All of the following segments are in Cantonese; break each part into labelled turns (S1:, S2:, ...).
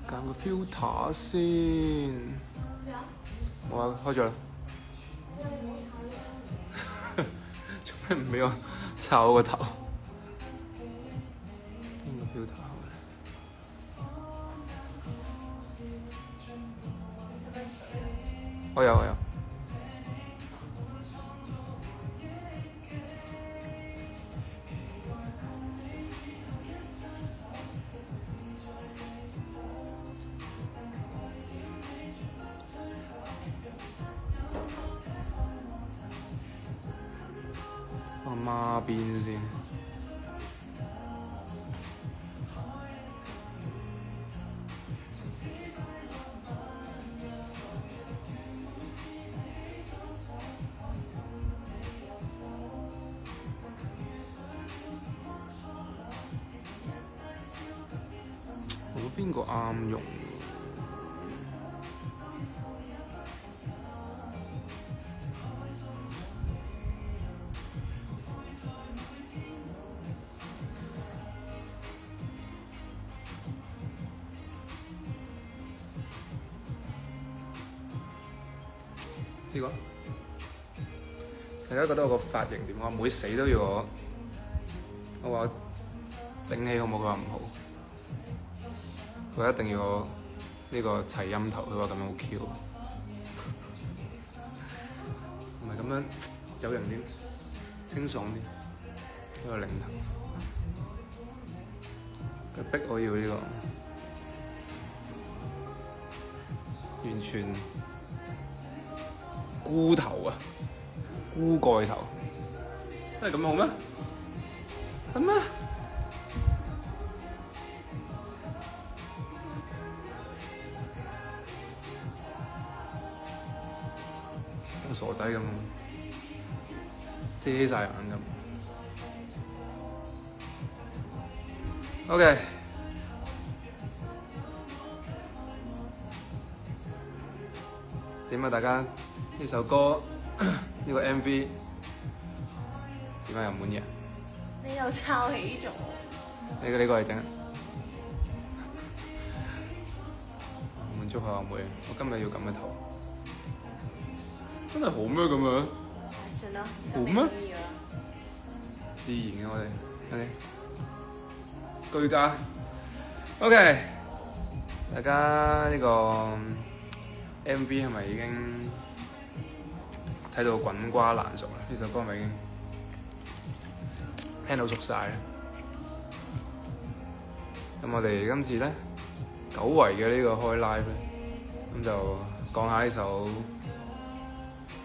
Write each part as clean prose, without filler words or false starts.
S1: 揀個 filter 先。我開咗啦。做咩唔俾我抄我個頭？邊個 filter 好咧？我有。放孖邊先。邊個啱用？呢個？大家覺得我個髮型點？我每死都要我話整起好冇？佢話唔好。佢一定要我呢個齊音頭，佢話咁樣好 Q， 唔係咁樣有型啲，清爽啲，呢個領頭。佢逼我要呢個完全菇頭啊，菇蓋頭，真係咁好咩？真咩？傻仔咁，遮晒眼咁。OK， 點啊？大家呢首歌呢個 MV 點解又唔滿意啊？
S2: 你又抄起咗。
S1: 呢個係整，滿足下阿妹，我今日要咁嘅頭。真係好咩咁樣？
S2: 算啦，
S1: 好咩？自然嘅我哋，OK， 居家 ，OK， 大家呢個 MV 係咪已經睇到滾瓜爛熟啦？呢首歌係咪已經聽到熟晒咧？咁我哋今次咧久違嘅呢個開 live 咧，咁就講下呢首。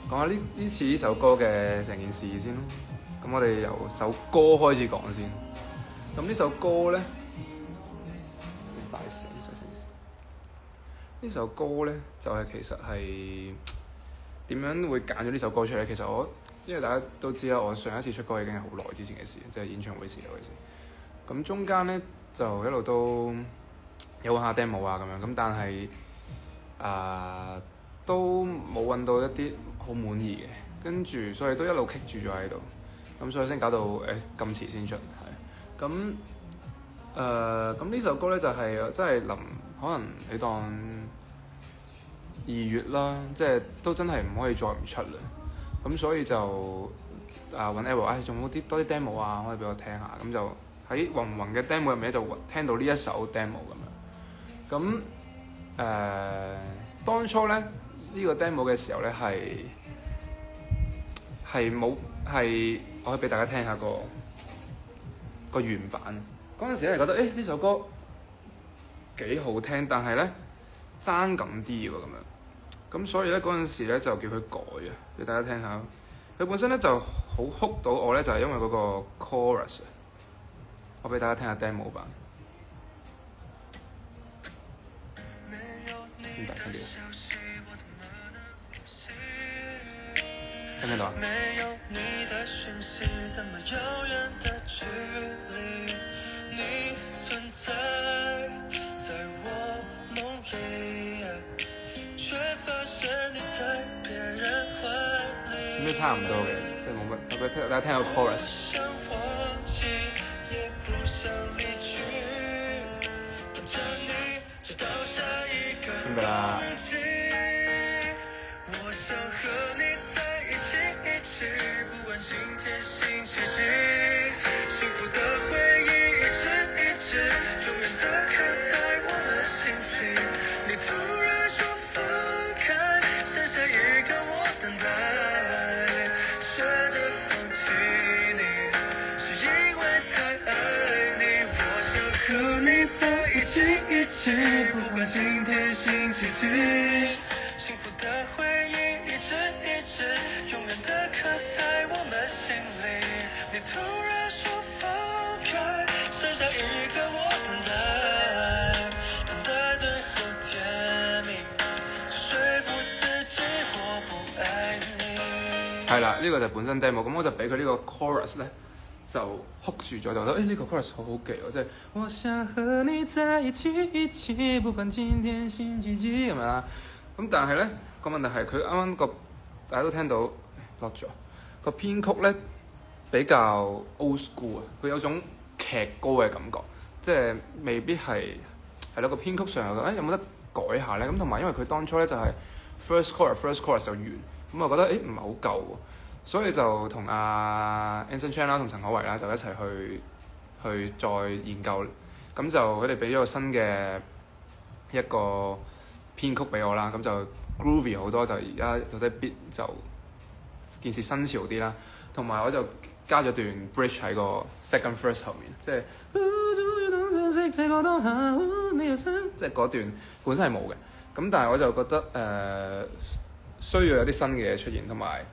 S1: 講下呢次呢首歌嘅成件事先咯。咁我哋由首歌開始講先。咁呢首歌咧，大聲細聲啲。呢首歌咧就係其實係點樣會揀咗呢首歌出嚟？其實因為大家都知啦，我上一次出歌已經係好耐之前嘅事，即係演唱會時候嘅事。咁中間咧就一路都有下 demo 啊咁樣，咁但係都冇揾到一啲好滿意嘅，跟住所以都一路棘住咗喺度，咁所以先搞到咁遲先出，係咁呢首歌咧就係真係可能你當2月啦，即係都真係唔可以再唔出啦，咁所以就揾 L， 仲有多啲 demo 啊，可以俾我聽下，咁就喺雲嘅 demo 入面咧就聽到呢一首 demo 咁樣，咁當初咧。呢個 demo 嘅時候咧我可以俾大家聽下個原版。嗰陣時咧係覺得呢首歌幾好聽，但係咧爭咁啲喎咁樣。咁所以咧嗰陣時咧就叫佢改啊，俾大家聽下。佢本身咧就好 hook 到我咧，就係因為嗰個 chorus。我俾大家聽下 demo 版。咁大聲啲。聽唔聽到啊？咁都差唔多嘅，即係冇乜。我俾大家聽下 chorus。㗎啦。
S3: 我想和你在一起，不管今天星期幾，幸福的回憶一直永遠地刻在我們心裡。你突然說分開，剩下一個我等待，學着放棄你，是因為太愛你。我想和你在一起，不管今天星期幾。幸福的回憶一直永遠地刻在我們心裡。你突然說分開，剩下一個我等待最後甜蜜，說服自己我不愛你。
S1: 係啦，呢個就本身 demo，咁我就俾佢呢個 chorus 咧就 hook 住咗，就覺得呢個 chorus 好好記喎，即係我想和你在一起，不管今天星期幾咁樣啦。咁但係咧個問題係佢啱啱個大家都聽到落咗個編曲咧比較 old school 啊，佢有種劇歌嘅感覺，即係未必係咯個編曲上有冇得改下咧？咁同埋因為佢當初咧就係 first chorus 就完，咁我覺得唔係好夠喎，所以就同阿 Anson Chan 啦同陳可為啦就一齊去再研究，咁就佢哋俾咗個新嘅一個編曲俾我啦，咁就 groovy 好多，就而家有啲 beat 就件事新潮啲啦，同埋我就加咗段 bridge 喺個 second verse 後面，即係即係嗰段本身係冇嘅，咁但係我就覺得需要有啲新嘅嘢出現，同埋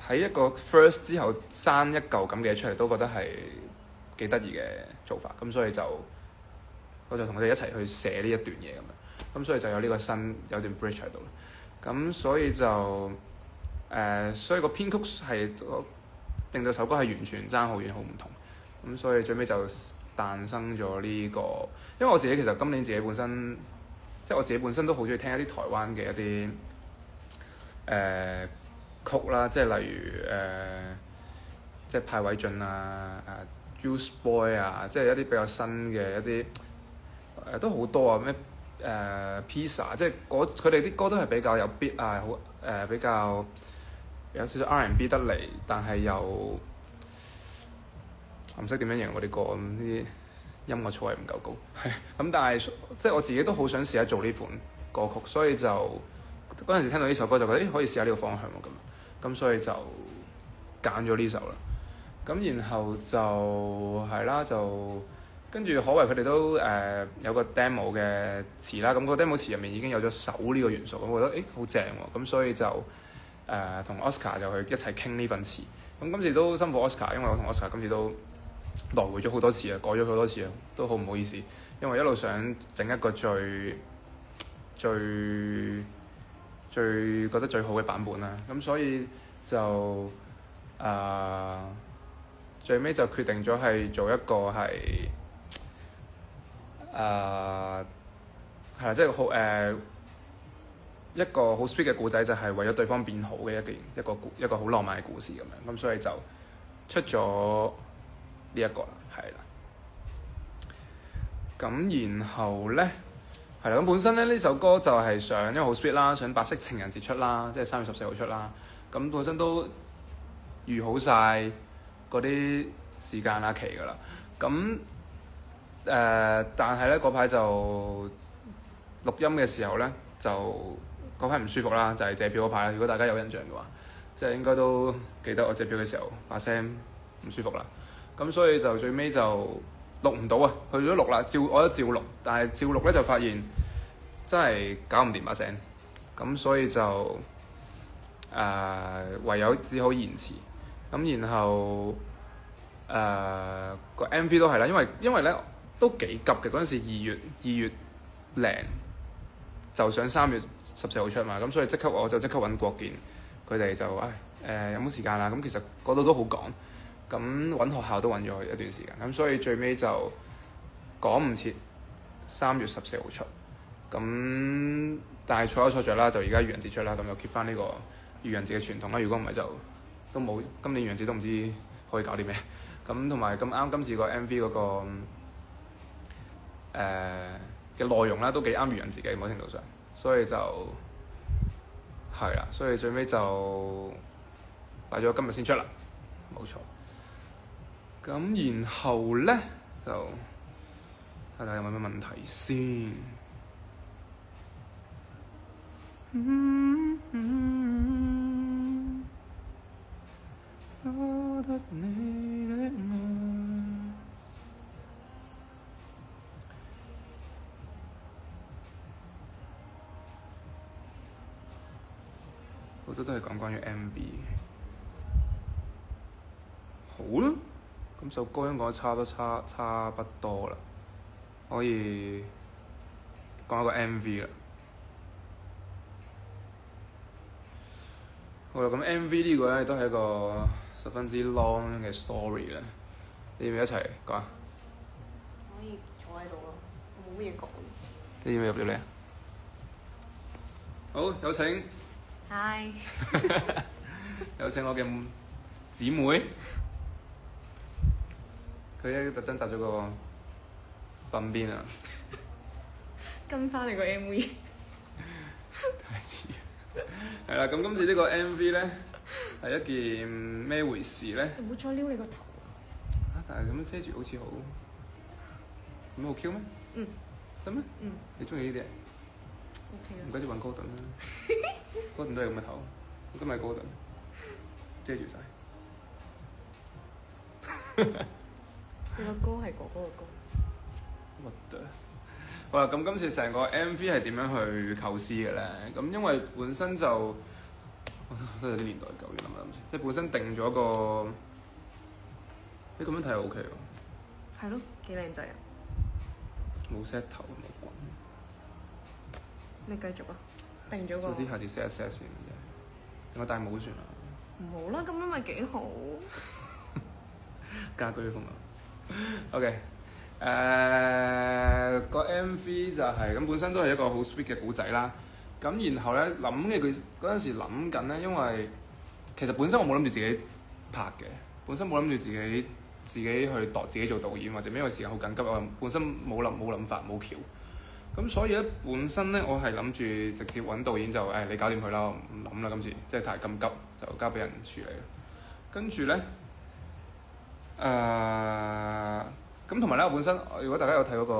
S1: 喺一個 verse 之後生一嚿咁嘅嘢出嚟，都覺得係幾得意嘅做法，咁所以我就同佢哋一齊去寫呢一段嘢咁樣，咁所以就有呢個新有段 bridge 喺度，咁所以就所以個編曲係令到首歌係完全爭好遠好唔同，咁所以最尾就誕生咗呢個，因為我自己其實今年自己本身，即係我自己本身都好中意聽一啲台灣嘅一啲曲啦，即係例如即係派偉俊啊、Juice Boy 啊，即係一啲比較新嘅一啲。都好多啊，咩Pizza， 即係佢哋啲歌都係比較有 beat 啊，好比較有少少 R&B 得嚟，但係又我唔識點樣形容嗰啲歌，咁呢啲音樂造詣唔夠高，咁但係即係我自己都好想試下做呢款歌曲，所以就嗰陣時聽到呢首歌就覺得可以試下呢個方向喎，咁所以就揀咗呢首啦，咁然後就係啦就。跟住可為佢哋都有個 demo 嘅詞啦，咁個 demo 詞入面已經有咗手呢個元素，咁我覺得好正喎，咁所以就同 Oscar 就去一齊傾呢份詞，咁今次都辛苦 Oscar， 因為我同 Oscar 今次都來回咗好多次啊，改咗好多次啊，都好唔好意思，因為一路想整一個最覺得最好嘅版本啦，咁所以就最尾就決定咗係做一個係。係啦，即係好一個好 sweet 嘅故仔，就係為咗對方變好嘅一個好浪漫嘅故事咁樣，咁所以就出咗呢一個啦，係啦。咁然後咧，係啦，咁本身咧呢首歌就係想，因為好 sweet 啦，想白色情人節出啦，即係3月14號出啦。咁本身都預好晒嗰啲時間啊期㗎啦，咁。但係咧嗰排就錄音嘅時候咧，就嗰排唔舒服啦，就係借票嗰排啦。如果大家有印象嘅話，即係應該都記得我借票嘅時候把聲唔舒服啦。咁所以就最尾就錄唔到啊，去咗錄啦，我都照錄，但係照錄咧就發現真係搞唔掂把聲，咁所以就唯有只好延遲。咁然後個 MV 都係啦，因為咧。都幾急嘅，嗰陣時2月零就想3月14號出嘛，咁所以我就即刻揾國健，佢哋就有冇時間啦？咁其實嗰度都好趕，咁揾學校都揾咗一段時間，咁所以最尾就趕唔切3月14號出，咁但係錯有錯著啦，就而家愚人節出啦，咁就 keep 翻呢個愚人節嘅傳統啦。如果唔係就都冇今年愚人節都唔知可以搞啲咩，咁同埋咁啱今次個 MV 嗰個嘅內容啦，都幾啱愚人自己某程度上，所以就係啦，所以最尾就擺咗今日先出啦，冇錯。咁然後咧就睇睇有冇咩問題先。多得你的愛，好多都係講關於 MV。好啦，咁首歌應該差不多啦，可以講一個 MV 啦。好啦，咁 MV 呢個咧都係一個十分之 long 嘅 story 啦。你要唔要一齊講啊？
S2: 可以坐喺度咯，我冇乜嘢講。
S1: 你要唔要入嚟啊？好，有請。
S2: Hi。
S1: 有請我嘅姊妹。佢咧特登紮咗個鬢邊啊！
S2: 跟翻你個 MV。
S1: 太似。係啦，咁今次呢個 MV 咧係一件咩回事咧？
S2: 唔好再撩你個頭。
S1: 但係咁樣遮住好似好，咁好 Q 咩？
S2: 嗯。
S1: 真咩？
S2: 嗯。
S1: 你中意呢啲啊
S2: OK
S1: 唔該，就揾高頓啦。高頓都係咁嘅頭，我今日係高頓，遮住晒。
S2: 你個歌係哥哥嘅歌。
S1: What the？好啦，咁今次成個 MV 係點樣去構思嘅咧？咁因為本身就都有啲年代久遠啦嘛，即係本身定咗個，你咁樣睇係 OK 喎。
S2: 係咯，幾靚仔啊！
S1: 冇 set 頭冇滾。
S2: 你繼續啊，定咗個。
S1: 總之下次 set 一 set 先，我戴帽算啦。
S2: 唔好啦，咁樣咪幾好。
S1: 家居風啊。OK。個 MV 就係咁，本身都係一個好 sweet 嘅故仔啦。咁然後咧諗嘅佢嗰陣時諗緊咧，因為其實本身我冇諗住自己拍嘅，本身冇諗住自己去度自己做導演，或者因為時間好緊急，我本身冇諗法冇橋。咁所以咧本身咧我係諗住直接揾導演就你搞掂佢啦，唔諗啦今次，即係太咁急就交俾人處理啦。跟住咧咁同埋咧，我本身如果大家有睇嗰個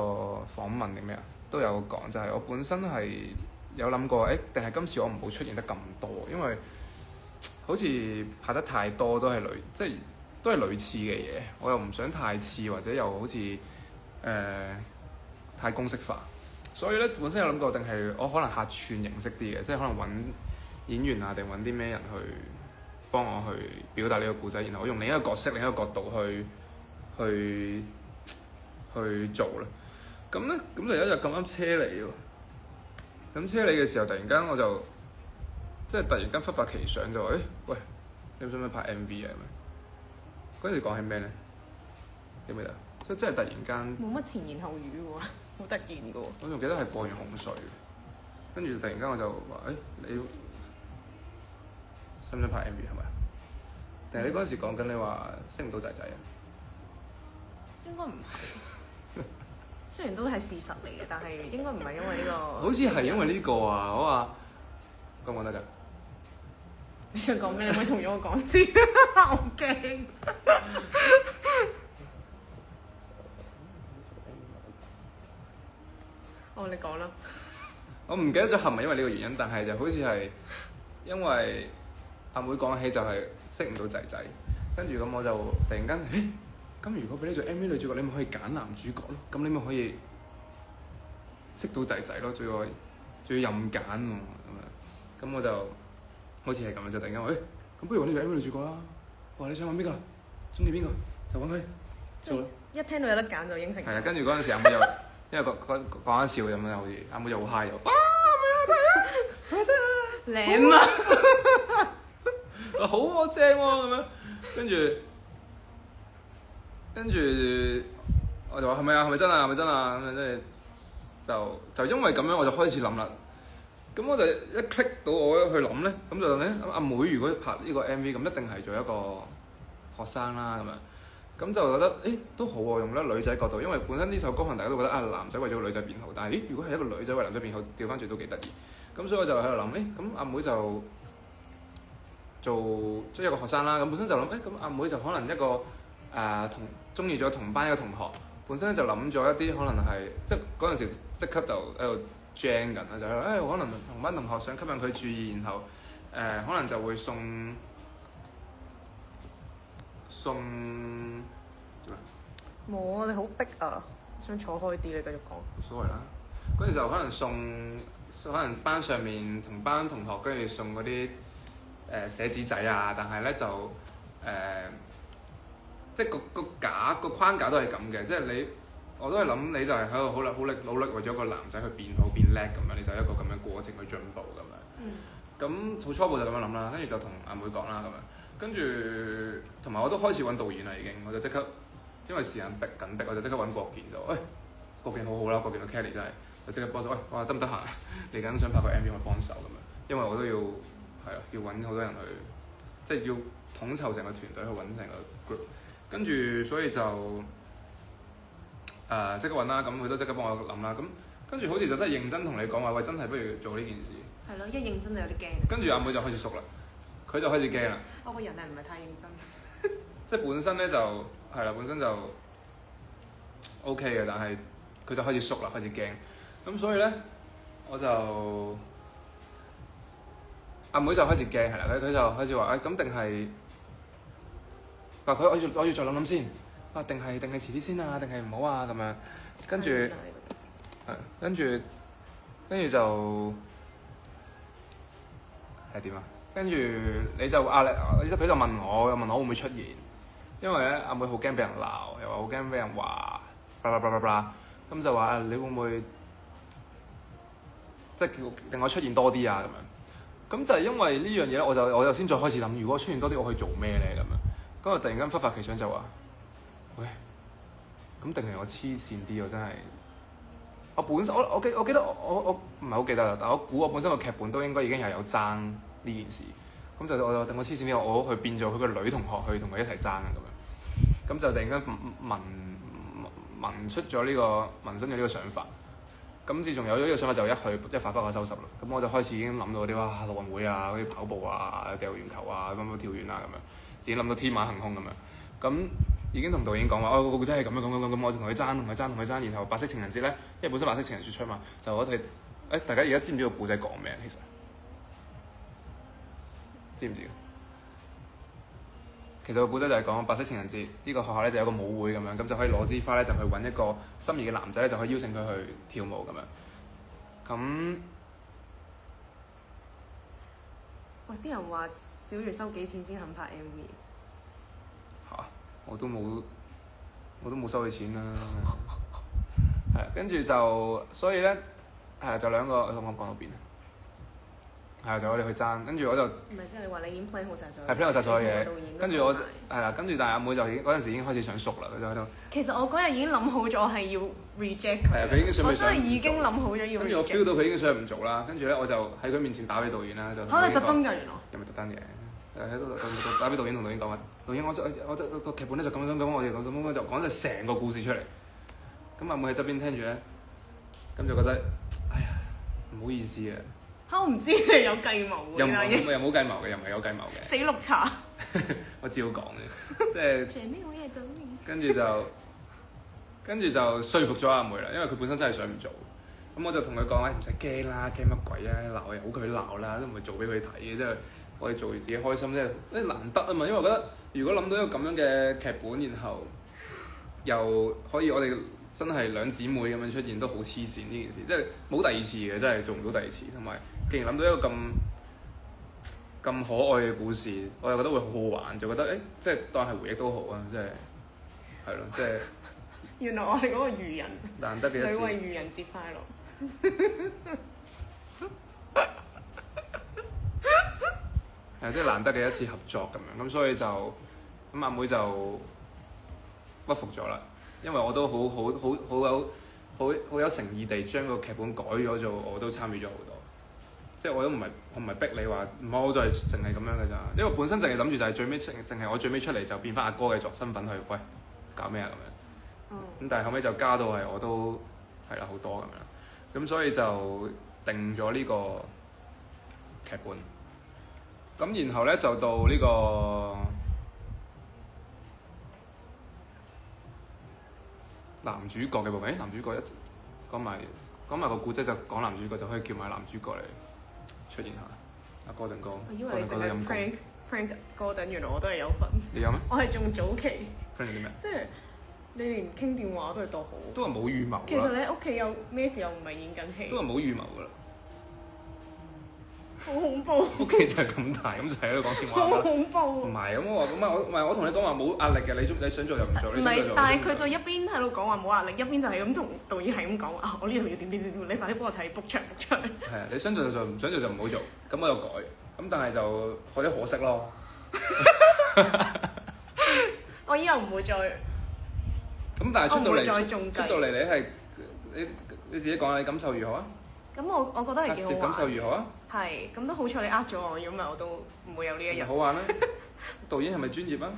S1: 訪問定咩啊，都有講，就係我本身係有諗過，定係今次我唔好出現得咁多，因為好似拍得太多都係都係類似嘅嘢，我又唔想太似，或者又好似太公式化，所以咧本身有諗過，定係我可能客串形式啲嘅，即係可能揾演員啊，定揾啲咩人去幫我去表達呢個故仔，然後我用另一個角色、另一個角度去做啦，咁咧咁就有一日咁啱車嚟喎，咁車嚟嘅時候突然間我就即係突然間忽發奇想就話喂，你唔想拍 MV 啊？嗰陣時講起咩咧？記唔記得？即係真係突然間
S2: 冇乜前言後語喎，好突然嘅喎。
S1: 我仲記得係過完紅隧，跟住突然間我就話你想唔想拍 MV 係咪？定係你嗰陣時講緊你話識唔到仔仔啊？
S2: 應該唔係，雖然都係事實嚟嘅，但係應該唔係因為呢個。
S1: 好似係因為呢個啊，我話講唔講得㗎？
S2: 你想講咩？你可以同咗我講先，好驚。哦，你講啦。
S1: 我唔記得咗係咪因為呢個原因，但係就好似係因為阿妹講起就係識唔到仔仔，跟住咁我就突然間咁如果俾你做 MV 女主角，你咪可以揀男主角咯，咁你咪可以識到仔仔咯，仲要任揀喎咁樣，咁我就好似係咁樣，就突然間話咁不如揾呢個 MV 女主角啦，話你想揾邊個，中意邊個就揾佢做啦。
S2: 一聽到有得揀就應承。
S1: 係啊，跟住嗰陣時阿妹又因為講下笑咁樣，好似阿妹又好 high 又哇咩睇啊，
S2: 靚啊！
S1: 好喎正喎咁樣，跟住我就話係咪啊？係咪真啊？係咪真啊？咁樣即係就因為咁樣我就開始諗啦。咁我就一 click 到我去諗咧，咁就咧阿妹如果拍呢個 MV 咁一定係做一個學生啦咁樣。咁就覺得都好喎，用得女仔角度，因為本身呢首歌可能大家都覺得男仔為咗個女仔變好，但係如果係一個女仔為男仔變好，調翻轉都幾得意。咁所以我就喺度諗咁阿妹就做即係一個學生啦，咁本身就諗咁阿妹就可能一個同中意咗同班一個同學，本身咧就諗咗一啲可能係即係嗰陣時即刻就喺度 jam 緊啦，就係可能同班同學想吸引佢注意，然後可能就會送
S2: 冇啊！你好逼啊！想坐開啲，你繼續講。
S1: 冇所謂啦。嗰陣時候可能班上面同班同學跟住送嗰啲寫紙仔啊，但係咧就即係個框架都係咁嘅，即係我都係諗你就係喺度好力努力為咗個男仔去變好變叻咁樣，你就一個咁樣過程去進步咁樣。咁好初步就咁樣諗啦，跟住就同阿妹講啦咁樣，跟住同埋我都開始揾導演啦已經，我就即刻因為時間緊迫，我就即刻揾國健就國健好好啦，國健同 Kelly 真係就即刻幫手，我話得唔得閒？嚟緊想拍個 MV 去幫手咁樣，因為我都要要揾好多人去，即係要統籌成個團隊去揾成個 group， 跟住所以就即刻揾啦，咁佢都即刻幫我諗啦，咁跟住好似就真係認真同你講話，喂真係不如做呢件事。
S2: 係咯，一認真就有啲驚。
S1: 跟住阿妹就開始熟啦，佢就開始驚啦。
S2: 我個人係唔係太認真？
S1: 即係本身咧就係啦，本身就 OK 嘅，但係佢就開始熟啦，開始驚。咁所以咧，我就阿妹就開始驚係啦，佢就開始話咁定係話我要再諗諗先，定係遲啲先啊，定係唔好啊咁樣。跟住跟住就係點啊？跟住你就佢就問我會唔會出現？因為咧阿妹好驚俾人鬧，又話好驚俾人話，咁就話你會唔會即係令我出現多啲啊咁樣？咁就係因為呢樣嘢咧，我就先再開始諗，如果出現多啲，我可以做咩咧咁樣？咁我突然間忽發奇想就話，喂，咁定係我黐線啲喎真係。我本身我記得我唔係好記得啦，但我估我本身個劇本都應該已經係有爭呢件事，咁就我等我黐線啲，我去變做佢個女同學去同佢一齊爭咁樣，咁就突然間萌生咗呢個想法，咁自從有咗呢個想法就一發不可收拾啦，咁我就開始已經諗到啲奧運會啊，嗰啲跑步啊、掉圓球啊、咁跳遠啊咁樣，已經諗到天馬行空咁樣，咁。已經同導演講話，個故仔係咁，我就同佢爭，然後白色情人節咧，因為本身白色情人節出嘛，就我哋大家而家知唔知個故仔講咩？其實知唔知？其實個故仔就係講白色情人節呢個學校咧就有個舞會咁樣，咁就可以攞支花咧就去揾一個心儀嘅男仔咧，就可以邀請佢去跳舞咁樣。咁
S2: 喂，啲人話小月收幾錢先肯拍 MV？
S1: 我都冇收佢錢啦，係跟住就所以咧就兩個，我講到邊啊？就我哋去爭，跟住我就
S2: 唔係即係你話你已經 plan 好晒所有，plan
S1: 好晒所有嘢，跟住我跟住但係阿妹就已經嗰陣時已經開始想熟啦，佢就喺度。
S2: 其實我嗰日已經諗好咗係要 reject 佢。
S1: 佢已經想唔做。
S2: 我真係已經諗好咗要 reject。跟住
S1: 我 feel 到佢已經想唔做啦，跟住咧我就喺佢面前打俾導演啦，就
S2: 嚇你特登㗎原來？
S1: 又咪特登嘅？喺度打俾導演同導演講話，導演我個劇本咧就咁，我哋咁就講晒成個故事出嚟。咁阿妹喺側邊聽住咧，咁就覺得哎呀唔好意思啊！
S2: 我唔知佢有計謀㗎，
S1: 又冇計謀嘅，又唔係有計謀嘅。
S2: 死綠茶！
S1: 我照講嘅，即係。
S2: 最尾我嘢到
S1: 跟住就說服咗阿妹啦，因為佢本身真係想唔做。咁我就同佢講話唔使驚啦，驚乜鬼啊？鬧又好佢鬧啦，都唔係做俾佢睇嘅，即係。我哋做完自己開心啫，難得啊嘛！因為我覺得如果諗到一個咁樣嘅劇本，然後又可以我哋真係兩姊妹咁樣出現，都好黐線呢件事，即係冇第二次嘅，真係做唔到第二次。同埋，既然諗到一個咁可愛嘅故事，我又覺得會好好玩，就覺得即係當係回憶都好啊！即係咯，即係。
S2: 原來我係嗰個愚人。
S1: 難得嘅一次。
S2: 女為愚人節快樂。
S1: 即係難得嘅一次合作咁樣，咁所以就咁阿妹就屈服咗啦，因為我都好有誠意地將個劇本改咗做，我都參與咗好多，即係我唔係逼你話唔好，我就係淨係咁樣嘅咋，因為本身淨係諗住就係最尾淨係我最尾出嚟就變翻阿哥嘅身份去，喂搞咩啊咁樣。
S2: 嗯
S1: 咁但係後尾就加到係我都係啦好多咁樣，咁所以就定咗呢個劇本。咁然後咧就到呢個男主角嘅部分。男主角一講埋個故仔就講男主角，就可以叫埋男主角嚟出現下。阿哥頓哥，
S2: 我以為你淨係
S1: 哥頓哥都陰功
S2: Frank Gordon，原來我都係有份。
S1: 你有咩
S2: 我係仲早期，
S1: ？Frank 啲咩？
S2: 即係你連傾電話都係度好。
S1: 都係冇預謀
S2: 其實
S1: 啦，
S2: 你喺屋企有咩時候唔係演緊戲？
S1: 都係冇預謀噶啦。
S2: 好恐怖，
S1: 屋企就係咁大，咁就喺度講電話
S2: 好
S1: 啦。
S2: 恐怖。
S1: 唔係咁我話咁啊，我同你講話冇壓力嘅，你想做就唔做，
S2: 唔
S1: 你想做就，
S2: 係但係佢就一邊喺度講話冇壓力，一邊就係咁同導演係咁講啊！我呢度要點點點點，你快啲幫我睇 book 場 book 場。
S1: 係啊，你想做就做，唔想做就唔好做。咁我就改，咁但係就有啲可惜咯。
S2: 我以後唔會再，
S1: 咁但係出到
S2: 我唔會
S1: 嚟，
S2: 再中計
S1: 出到嚟你自己講下你感受如何啊？
S2: 咁我覺得係幾好
S1: 拍攝感受
S2: 玩。
S1: 如何啊？
S2: 係，咁都好彩你呃咗我，如果唔係我都唔會有呢一日。
S1: 好玩啊！導演係咪專業啊？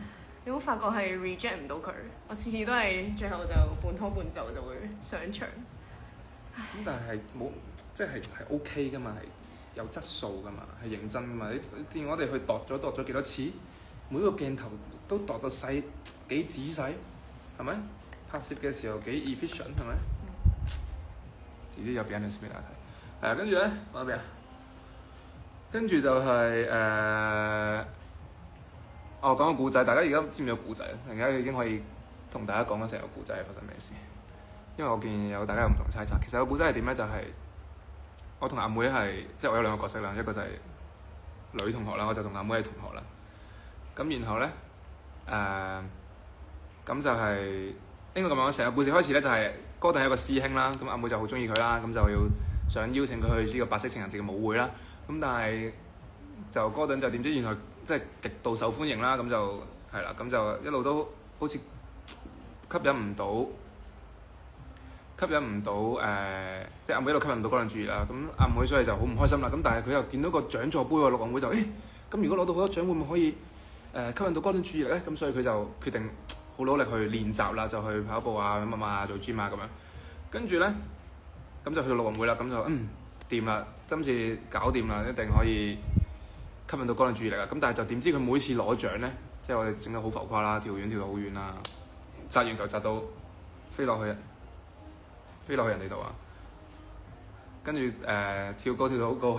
S2: 你有冇發覺係 reject 唔到佢？我次次都係最後就半拖半就就會上場。
S1: 咁但係冇，即係 OK 噶嘛，係有質素噶嘛，係認真噶嘛。你見我哋去度咗幾多次，每個鏡頭都度到細幾仔細，係咪？拍攝嘅時候幾 efficient 係咪？遲啲有俾人哋俾大家睇。跟住咧講咩啊？跟住就係講個故仔。大家而家知唔知個故仔？而家已經可以同大家講緊成個故仔係發生咩事。因為我見有大家有唔同猜測。其實個故仔係點咧？就係、我同阿妹係即係我有兩個角色啦，一個就係女同學啦，我就同阿妹係同學啦。咁然後咧咁就係、應該咁樣。成個故事開始咧就係哥頓係一個師兄啦，咁阿妹就好中意佢啦，咁就要想邀請佢去呢個白色情人節嘅舞會啦。咁但係就哥頓就點知原來即係極度受歡迎啦，咁就係啦，咁就一路都好似吸引唔到即係阿妹一路吸引唔到哥頓注意啦。咁阿妹所以就好唔開心啦。咁但係佢又見到個獎座杯喎，陸運會就咁如果攞到好多獎，會唔會可以吸引到哥頓注意力咧？咁所以佢就決定好努力去練習啦，就去跑步啊、乜啊、做 gym 啊咁樣。跟住咧，咁就去到陸運會啦。咁就掂啦，今次搞掂啦，一定可以吸引到哥頓注意力啦。咁但係就點知佢每次攞獎咧，即係我哋整得好浮誇啦，跳遠跳到好遠啦，擲完球擲到飛落去人哋度啊！跟住跳高跳到好高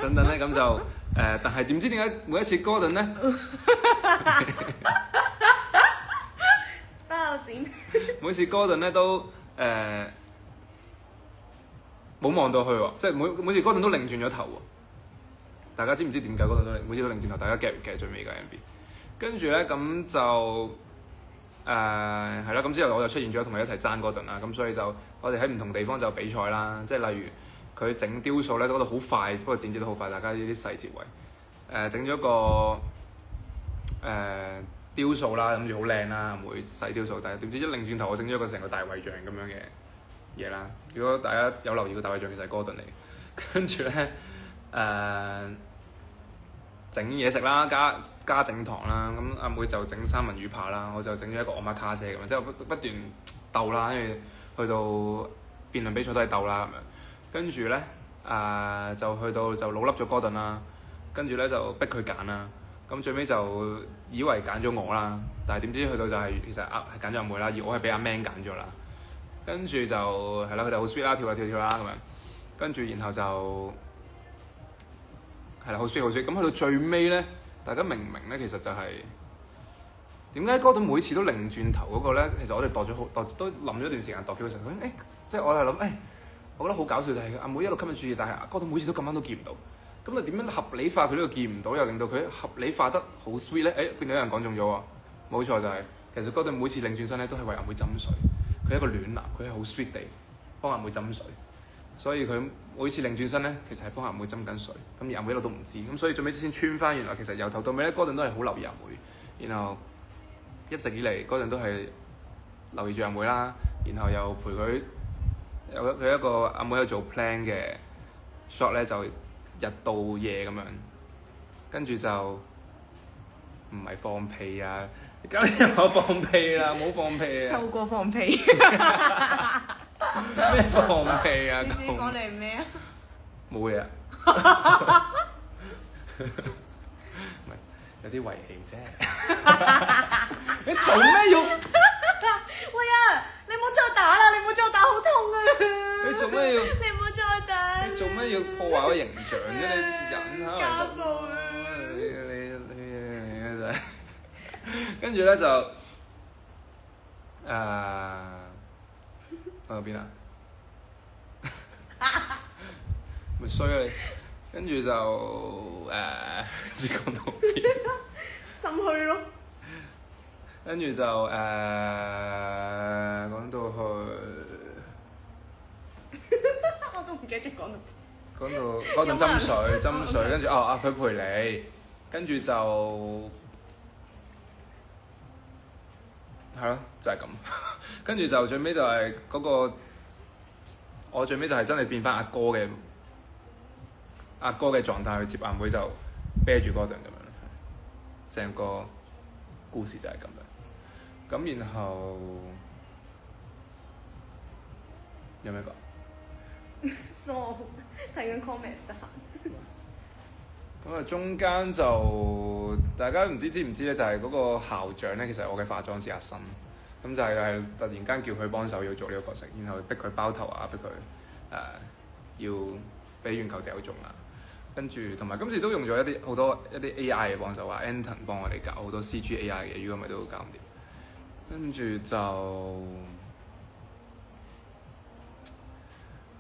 S1: 等等咧，咁就但係點知點解每一次哥頓咧
S2: 包剪
S1: 每次哥頓咧都冇望到去喎，即係每次哥頓都擰轉咗頭喎。大家知唔知點解哥頓都每次都擰轉頭？大家 get 唔 get 最尾嘅 MV？ 跟住咧咁就係啦，咁之後我就出現咗同佢一齊爭哥頓啦。咁所以就我哋喺唔同地方就比賽啦，即係例如佢整雕塑咧，嗰度好快，不過剪接得好快。大家呢啲細節位整咗個雕塑啦，諗住好靚啦，唔會細雕塑，但係點知一擰轉頭，我整咗個成個大衛像咁樣嘅嘢啦。如果大家有留意個大衛像，其實係哥頓嚟。跟住咧整嘢食啦，加整糖啦。咁阿妹就整三文魚扒啦，我就整咗一個奧馬卡西咁樣，即係不斷鬥啦，跟住去到辯論比賽都係鬥啦咁樣。跟住咧就去到就老笠咗哥頓啦，跟住咧就逼佢揀啦。咁最尾就以為揀咗我啦，但係點知去到就係其實係揀咗阿妹啦，而我係俾阿 Man 揀咗啦。跟住就係啦，佢哋好 sweet 啦，跳啦咁樣。跟住然後就係啦，好 sweet 好 sweet。咁去到最尾咧，大家明唔明咧？其實就係點解哥頓每次都擰轉頭嗰個咧？其實我哋度都諗咗一段時間度叫佢成佢即係我係諗我覺得好搞笑就係阿妹一路吸引注意，但係哥頓每次都咁啱都見唔到。咁你點樣合理化佢呢個見唔到，又令到佢合理化得好 sweet 咧？見到有人講中咗喎，冇錯就係、其實哥頓每次擰轉身咧都係為阿妹斟水，佢係一個暖男，佢係好 sweet 地幫阿妹斟水，所以佢每次擰轉身咧其實係幫阿妹斟緊水，咁而阿妹一路都唔知，咁所以最尾先穿翻原來其實由頭到尾咧哥頓都係好留意阿妹，然後一直以嚟哥頓都係留意住阿妹啦，然後又陪佢有佢一個阿妹喺度做 plan 嘅 shot 咧就日到夜咁樣，跟住就唔係放屁啊，搞掂我放屁啦，唔好放屁啊！
S2: 秋哥放屁，
S1: 咩放屁啊？
S2: 你自己講你係咩啊？
S1: 冇嘢啊，唔係有啲遺氣啫。你做咩要？
S2: 喂啊！你唔好再打啦！你唔好再打，好痛啊！
S1: 你做咩要？
S2: 你唔好再打！
S1: 你做咩要破壞個形象啫？你忍下
S2: 家
S1: 嚟
S2: 暴啊！
S1: 你真係。跟住咧就講到邊啊？咪衰啊你！跟住就唔知講到邊。
S2: 心虛咯。
S1: 跟住就講到去，
S2: 我都唔記得咗講到。
S1: 講到嗰陣斟水，跟住佢陪你，跟住就係咯，就係咁。跟住就最尾就係嗰個，我最尾就係真係變翻阿哥嘅狀態去接阿妹，就啤住嗰頓咁樣咯。成個故事就係咁樣。咁然後有咩講？
S2: 傻，睇緊 comment 得閒。
S1: 咁啊，中間就大家唔知唔知咧，就係嗰個校長咧，其實係我嘅化妝師阿新，咁就係突然間叫佢幫手要做呢個角色，然後逼佢包頭啊，逼佢要俾圓球掉中啊，跟住同埋今次都用咗好多一啲 AI 嘅幫手，話 Anton 幫我哋搞好多 CG AI 嘅，如果唔係都搞唔掂。跟住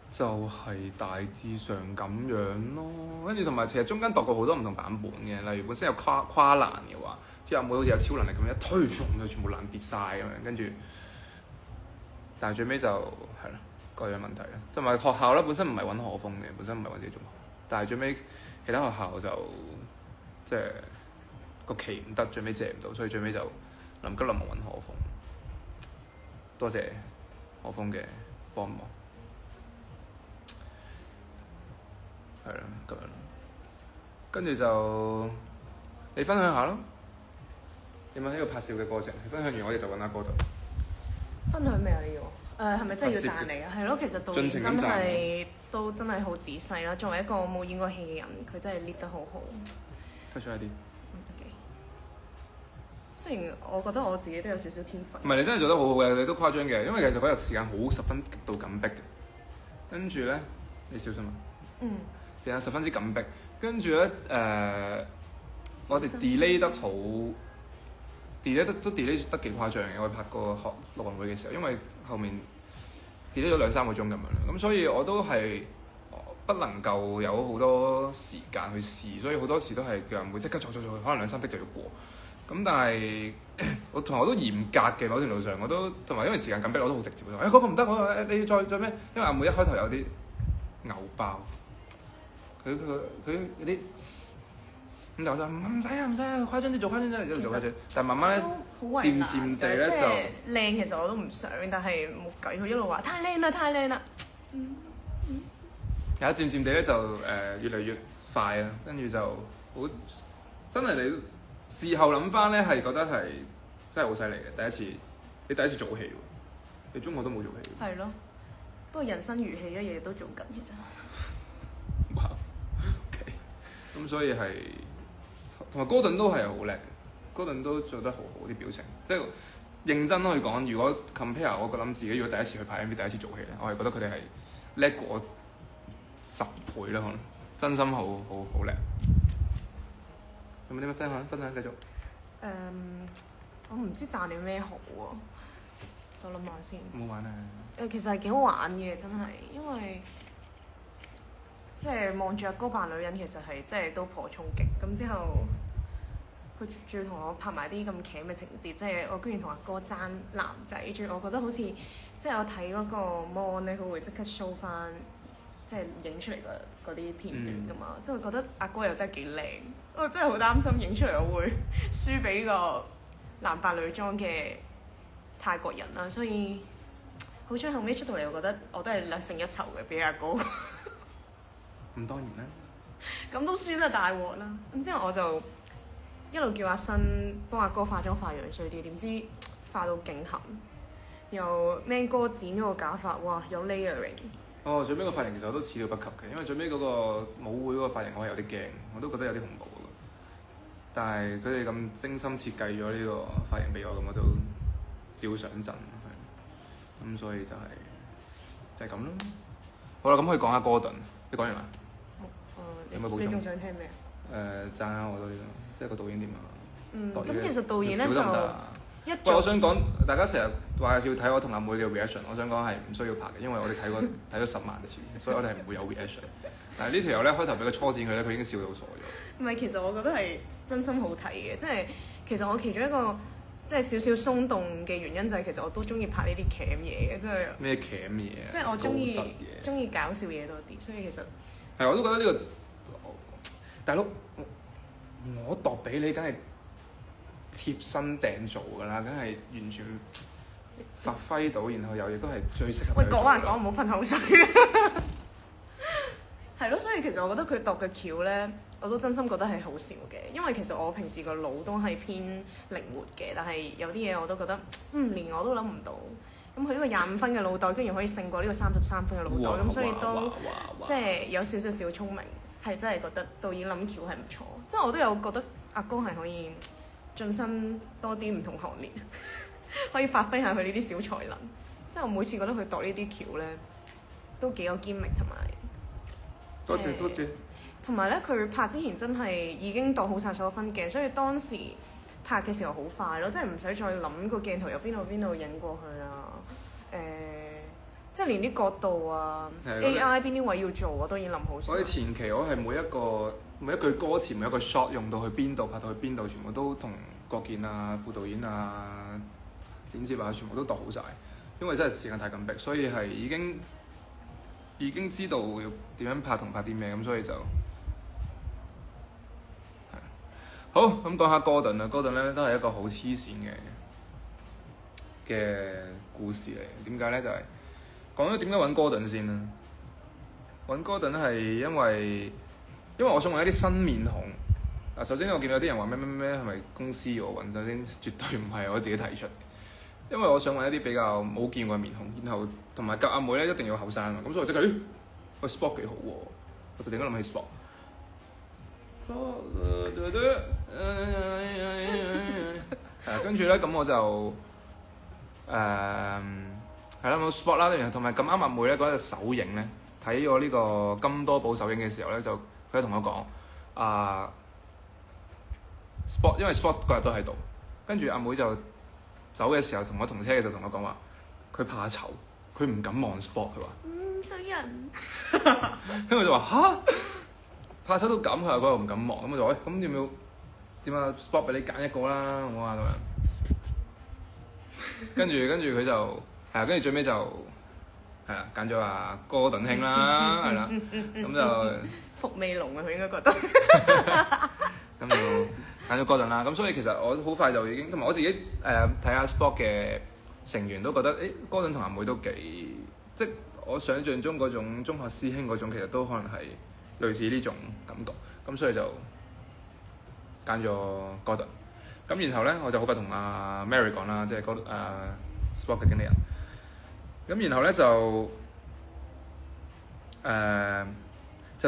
S1: 就係大致上咁樣咯，跟住同埋其實中間度過好多唔同版本嘅，例如本身有跨欄嘅話，即係阿妹好似有超能力咁樣一推就全部欄跌晒咁樣，跟住但係最尾就係咯各樣問題啦，同埋學校咧本身唔係揾何峰嘅，本身唔係揾自己中學，但係最尾其他學校就即係個期唔得，最尾借唔到，所以最尾就臨急臨忙揾何峰，多謝何峰嘅幫忙。係啦，咁樣咯。跟住就你分享下咯，點樣呢個拍攝嘅過程？分享完我哋就揾阿哥度。
S2: 分享咩啊？你要係咪真係要讚你啊？係咯，其實導演真係都真係好仔細啦。作為一個冇演過戲嘅人，佢真係 lead 得好好。
S1: 推出一啲。
S2: 得嘅。雖然我覺得我自己都有少少天分。
S1: 唔係你真係做得好好嘅，你都誇張嘅，因為其實嗰日時間十分極度緊迫嘅。跟住咧，你小心啊。
S2: 嗯。
S1: 時間十分之緊迫，跟住咧我哋 delay 得好，delay 都 delay 得幾誇張嘅。我哋拍個錄音會嘅時候，因為後面 delay 咗2-3個鐘咁樣，咁所以我都係不能夠有好多時間去試，所以好多時都係叫人會即刻做，可能2-3滴就要過。咁但係我同學都嚴格嘅，某程度上我都同埋因為時間緊迫，我都好直接嗰個唔得，你要再咩？因為阿妹一開頭有啲牛爆。佢嗰啲咁就話唔使啊，誇張啲做誇張啲，一路做誇張。但係慢慢咧，漸漸地咧就
S2: 靚。其實我都唔想，但係冇計，佢一路話太靚啦。
S1: 有漸漸地咧就越嚟越快啦，跟住就好真係你事後諗翻咧係覺得係真係好犀利嘅。你第一次做戲喎，你中學都冇做戲。
S2: 係咯，不過人生如戲，日日都做緊其實。
S1: 哇，OK，咁所以係同埋哥頓都係好叻嘅，哥頓都做得好好啲表情，即係認真去講。如果 compare，我覺得自己如果第一次去拍 MV，第一次做戲咧，我係覺得佢哋係叻過我10倍啦，可能真心好叻。有冇啲咩分享繼續？
S2: 我唔知讚你咩好喎，我諗下先。
S1: 好玩啊！
S2: 其實係幾好玩嘅，真係，因為。即係望住阿哥扮女人，其實係即係都頗衝擊。咁之後，佢仲要同我拍埋啲咁茄嘅情節，即係我居然同阿哥爭男仔。仲要我覺得好似即係我睇嗰個 mon 咧，佢會即刻 show 翻，即係影出嚟嗰啲片段㗎嘛。即係我覺得阿哥又真係幾靚，我真係好擔心影出嚟我會輸俾個男扮女裝嘅泰國人啦。所以好彩後尾出到嚟，我覺得我都係略勝一籌嘅，比阿哥。
S1: 咁當然啦，
S2: 咁都輸得大鑊啦！咁之後我就一路叫阿新幫阿哥化妝化樣衰啲，點知化到勁痕，又 Man 哥剪咗個假髮，哇有 layering。
S1: 哦，最尾個髮型其實我都始料不及嘅，因為最尾嗰個舞會嗰個髮型我係有啲驚，我都覺得有啲恐怖嘅。但係佢哋咁精心設計咗呢個髮型俾我，咁我都照上陣，係咁所以就係咁咯。好啦，咁可以講下哥頓，你講完啦？有冇補充？
S2: 你仲想聽咩？
S1: 讚下我多啲咯，即係個導演點啊？
S2: 咁其實導演咧就一
S1: 喂，我想講，大家成日話要睇我同阿妹嘅 reaction， 我想講係唔需要拍嘅，因為我哋睇咗10萬次，所以我哋係唔會有 reaction。但係呢條友咧，開頭俾佢初剪佢咧，佢已經笑到傻咗。
S2: 唔係，其實我覺得係真心好睇嘅，即係其實我其中一個即係少少鬆動嘅原因就係其實我都中意拍呢啲鉗嘢嘅，即係
S1: 咩鉗嘢？
S2: 即係我中意搞笑嘢多啲，所以其實
S1: 係我都覺得呢個大佬，我度俾你，梗係貼身訂做㗎啦，梗係完全發揮到，然後又亦都係最適合。
S2: 喂，講還講，唔好噴口水。係咯，所以其實我覺得佢度嘅橋咧，我都真心覺得係好笑嘅，因為其實我平時個腦都係偏靈活嘅，但係有啲嘢我都覺得，連我都諗唔到。咁佢呢個25分嘅腦袋，居然可以勝過呢個33分嘅腦袋，咁所以都即係有少少小聰明，係真係覺得導演諗橋係唔錯。即係我都有覺得阿哥係可以晉身多啲唔同行列，可以發揮下佢呢啲小才能。即係我每次覺得佢度呢啲橋咧，都幾有堅力同埋。
S1: 多謝。
S2: 同埋咧，佢拍之前真係已經度好晒所有分鏡，所以當時拍嘅時候好快咯，即係唔使再諗個鏡頭由邊度影過去啊。即係連啲角度啊、AI 邊啲位要做我都已經諗好晒。
S1: 所以前期我係每一句歌詞、每一個 shot 用到去邊度、拍到去邊度，全部都同郭健啊、副導演啊、剪接啊，全部都度好晒。因為真係時間太緊迫，所以係已經知道要點樣拍同拍啲咩，咁所以就係好。咁講下哥頓啦，哥頓咧都係一個好黐線嘅故事嚟。點解咧？就係講咗點解揾哥頓先啦。揾哥頓係因為我想揾一啲新面孔。嗱，首先我見到有啲人話咩係咪公司要我揾？首先絕對唔係我自己提出嘅。因為我想揾一啲比較冇見過嘅面孔，然後同埋夾阿妹咧一定要後生啊，咁所以我即刻喂 Spot 幾好喎，我就突然間諗起 Spot。跟住咧咁我就係啦，冇 Spot 啦，然後同埋咁啱阿妹咧嗰日首映咧睇我呢個金多寶首映嘅時候咧，就佢同我講Spot， 因為 Spot 嗰日都喺度，跟住阿妹就走嘅時候同車嘅時候同我講話，佢怕醜，佢唔敢望 Spot， 佢話
S2: 衰人。
S1: 跟住我就話嚇，怕醜到咁，佢話佢又唔敢望，咁我就話咁要唔要點啊 Spot 俾你揀一個啦，我話咁樣。跟住佢就係啊，跟住最尾就係啊揀咗阿哥頓兄啦，係啦，咁就
S2: 伏味濃啊，佢應該覺得。
S1: 咁就揀咗哥頓啦，咁所以其實我好快就已經，同埋我自己睇下 Spot 嘅成員都覺得，哥頓同阿妹都幾，即係我想象中嗰種中學師兄嗰種，其實都可能係類似呢種感覺，咁所以就揀咗哥頓。咁然後咧，我就好快同阿 Mary 講啦，即係Spot 嘅經理人。咁然後咧就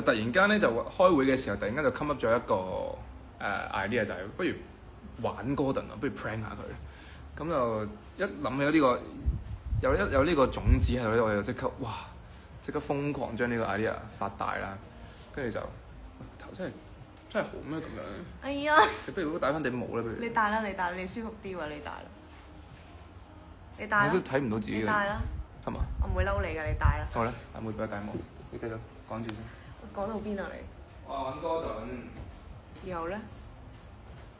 S1: 突然間咧就開會嘅時候，突然間就 come up 咗一個idea， 就係不如玩哥頓啊，不如 prank 下佢。咁就一諗起呢個有呢個種子喺度咧，我就即刻瘋狂將呢個 idea 發大啦。跟住就頭真係好咩咁樣？
S2: 哎呀！
S1: 你不如戴翻頂帽咧，不如。
S2: 你戴啦，你舒服啲喎，你戴啦。你戴啦。
S1: 我都睇唔到自己嘅。
S2: 你戴啦。
S1: 係嘛？
S2: 我唔會嬲你㗎，你戴啦。
S1: 好啦，阿妹俾我戴帽，你繼續講住先。
S2: 講到邊啊你？
S1: 我揾哥頓。
S2: 然後咧？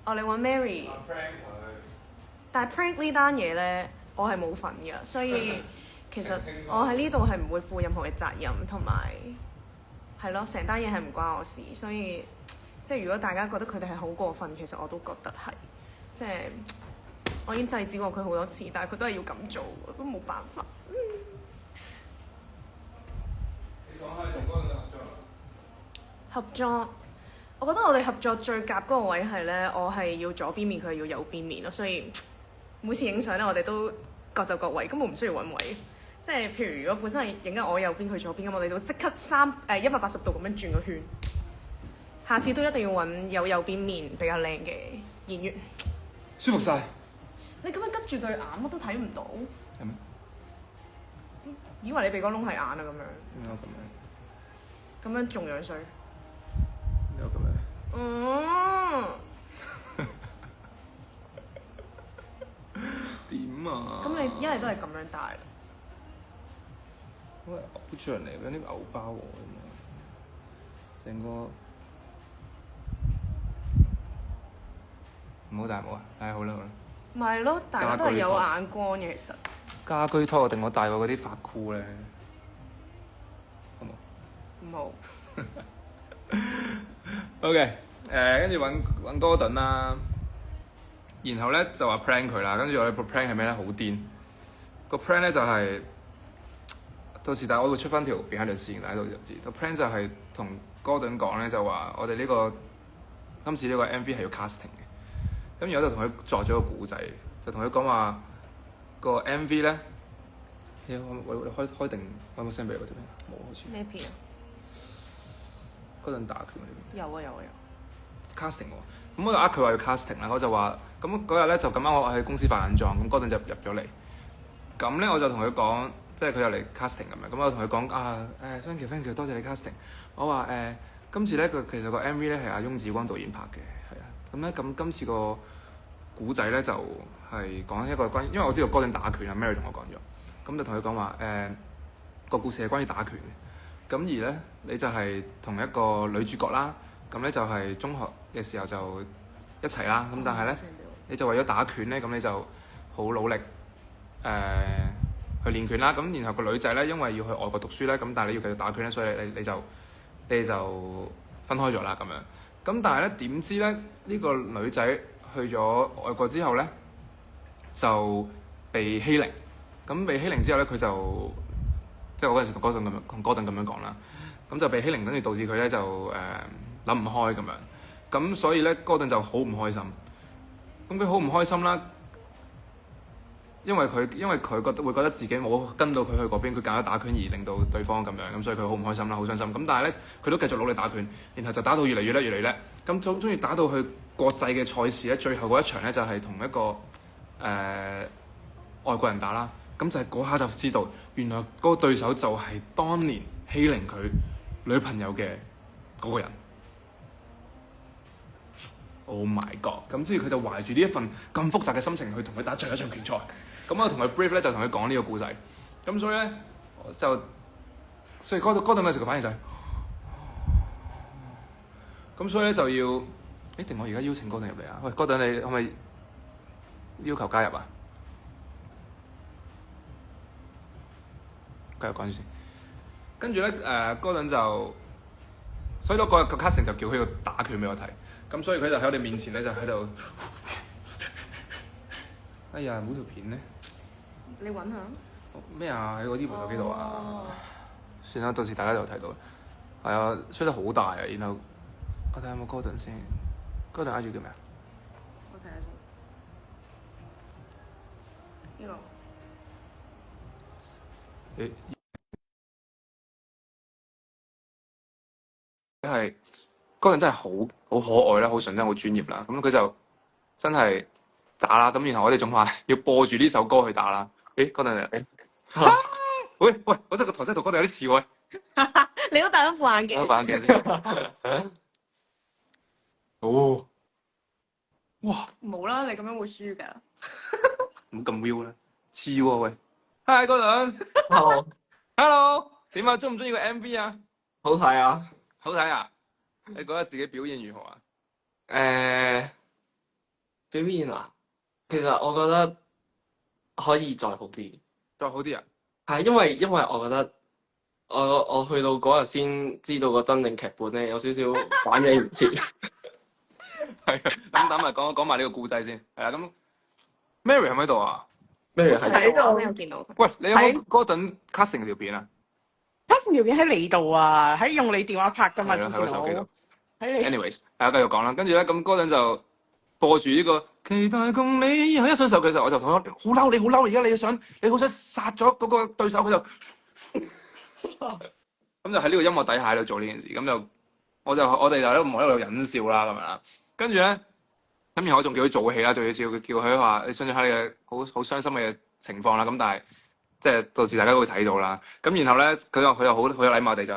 S2: 你揾 Mary。prank
S1: 佢。
S2: 但係 prank 呢單嘢咧，我係冇份㗎，所以其實我喺呢度係唔會負任何嘅責任，同埋係咯，成單嘢係唔關我事，所以即係如果大家覺得佢哋係好過分，其實我都覺得係，即係我已經制止過佢好多次，但係佢都係要咁做，我都冇辦法。
S1: 你講下同哥頓嘅合作。
S2: 合作，我覺得我哋合作最夾嗰個位係咧，我係要左邊面，佢係要右邊面咯，所以每次影相咧，我哋都各就各位，根本唔需要揾位。即係譬如如果本身係影緊我右邊佢左邊咁，我哋都即刻180度咁樣轉個圈。下次都一定要揾有右邊面比較靚嘅演員。
S1: 舒服晒。
S2: 你咁樣拮住對眼，乜都睇唔到。
S1: 係咩？
S2: 以為你鼻哥窿係眼啊咁樣。
S1: 點解咁樣？
S2: 咁樣仲樣衰。
S1: 有咁樣。點啊？
S2: 咁你一係都係咁樣戴。
S1: 喂，嘔出嚟嗰啲牛包喎，成個唔好戴帽啊！唉，好啦好啦。
S2: 咪係咯，大家都係有眼光嘅其實。
S1: 家居拖定我戴過嗰啲髮箍咧，好冇？
S2: 冇。
S1: OK， 跟住揾哥頓啦，然後咧就話 prank 佢啦，跟住我哋個 prank 係咩咧？好癲！個 prank 咧就係、到時但係我會出翻條片喺度試，大家到時就知。個 prank 就係同哥頓講咧，就話我哋今次呢個 MV係要 casting 嘅，咁然後就同佢作咗個故仔，就同佢講話個 MV 咧，我開定有冇 send 俾我條片？冇好似。
S2: 咩片啊？
S1: 哥頓打拳嗰啲。
S2: 有啊。
S1: casting 喎，咁我就佢話要 casting 啦，我就話咁嗰日咧就咁啱我喺公司化眼妝，咁嗰陣就入咗嚟，咁咧我就同佢講，即係佢又嚟 casting 咁樣，咁我同佢講thank you，多謝你 casting，我話今次咧其實個 MV 咧係阿翁子光導演拍嘅，係啊，咁咧今次個古仔咧就係講一個關於，因為我知道哥頓打拳啊 Mary 同我講咗，咁就同佢講話個故事係關於打拳嘅，咁而咧你就係同一個女主角啦。咁咧就係中學嘅時候就一齊啦，咁但係咧你就為咗打拳咧，咁你就好努力去練拳啦。咁然後個女仔咧，因為要去外國讀書咧，咁但係你要繼續打拳咧，所以你就分開咗啦咁樣。咁但係咧點知咧呢個女仔去咗外國之後咧就被欺凌。咁被欺凌之後咧，佢就即係我嗰陣時同哥頓咁樣講啦。咁就被欺凌，跟住導致佢咧就諗唔開咁樣，咁所以咧哥頓就好唔開心。咁佢好唔開心啦，因為佢會覺得自己冇跟到佢去嗰邊，佢揀咗打拳而令到對方咁樣，咁所以佢好唔開心啦，好傷心。咁但係咧佢都繼續努力打拳，然後就打到越嚟越叻。咁終於打到去國際嘅賽事咧，最後嗰一場咧就係同一個外國人打啦。咁就係嗰下就知道，原來嗰個對手就係當年欺凌佢女朋友嘅嗰個人。Oh my god！ 咁所以佢就懷住呢一份咁複雜嘅心情去同佢打最後一場決賽。咁我同佢 brief 咧就同佢講呢個故仔。咁所以咧所以哥頓嗰時嘅反應就係、咁所以咧就要定我而家邀請哥頓入嚟啊！喂，哥頓你可唔可以要求加入啊？繼續講住先。跟住咧哥頓就，所以嗰個 casting 就叫佢打拳俾我睇。咁所以佢就喺我哋面前咧，就喺度。哎呀，冇條片咧。
S2: 你揾下。
S1: 咩啊？喺我呢部手機度啊。算啦，到時大家就睇到。係啊，吹得好大啊！然後我睇下有冇哥頓先。哥頓 IG 叫咩啊？
S2: 我睇下先。呢
S1: 個。係。哥頓真係好可愛啦，好純真，好專業啦。咁佢就真係打啦。咁然後我哋仲話要播住呢首歌去打啦。哥頓嚟。喂，我真係個頭真係同哥頓有啲似喎。
S2: 你都戴咗副眼鏡。
S1: 戴副眼鏡先。哦。哇！
S2: 冇啦，你咁樣會輸㗎。
S1: 唔好咁 real 啦，似喎喂。Hi 哥頓。Hello。點啊？中唔中意個 MV 啊？
S4: 好睇啊！
S1: 好睇啊！你覺得自己表現如何啊？
S4: 表現啊，其實我覺得可以再好啲，
S1: 再好啲啊！
S4: 係因為我覺得我去到嗰日先知道個真正劇本咧，有少少反應唔切。
S1: 係啊，咁等埋講埋呢個故仔先。係啊，咁 Mary 喺咪度啊
S4: ？Mary 喺
S2: 度，有見到。
S1: 喂，你有冇哥頓 casting 條片啊？
S5: casting 條片喺你度啊，喺用你電話拍㗎嘛，
S1: 喺個手機度。
S2: 睇你
S1: anyways，係繼續講啦。跟住咧，咁嗰陣就播住呢個期待共你有一雙手嘅時候，我就同佢講好嬲，你好嬲，而家你好想殺咗嗰個對手，佢就咁就喺呢個音樂底下喺度做呢件事，咁就我哋就喺度忍笑啦咁樣啦。跟住咧，咁然後我仲叫佢做戲啦，仲要叫佢話你想象下你嘅好傷心嘅情況啦。咁但係即係到時大家都會睇到啦。咁然後咧，佢又好有禮貌地就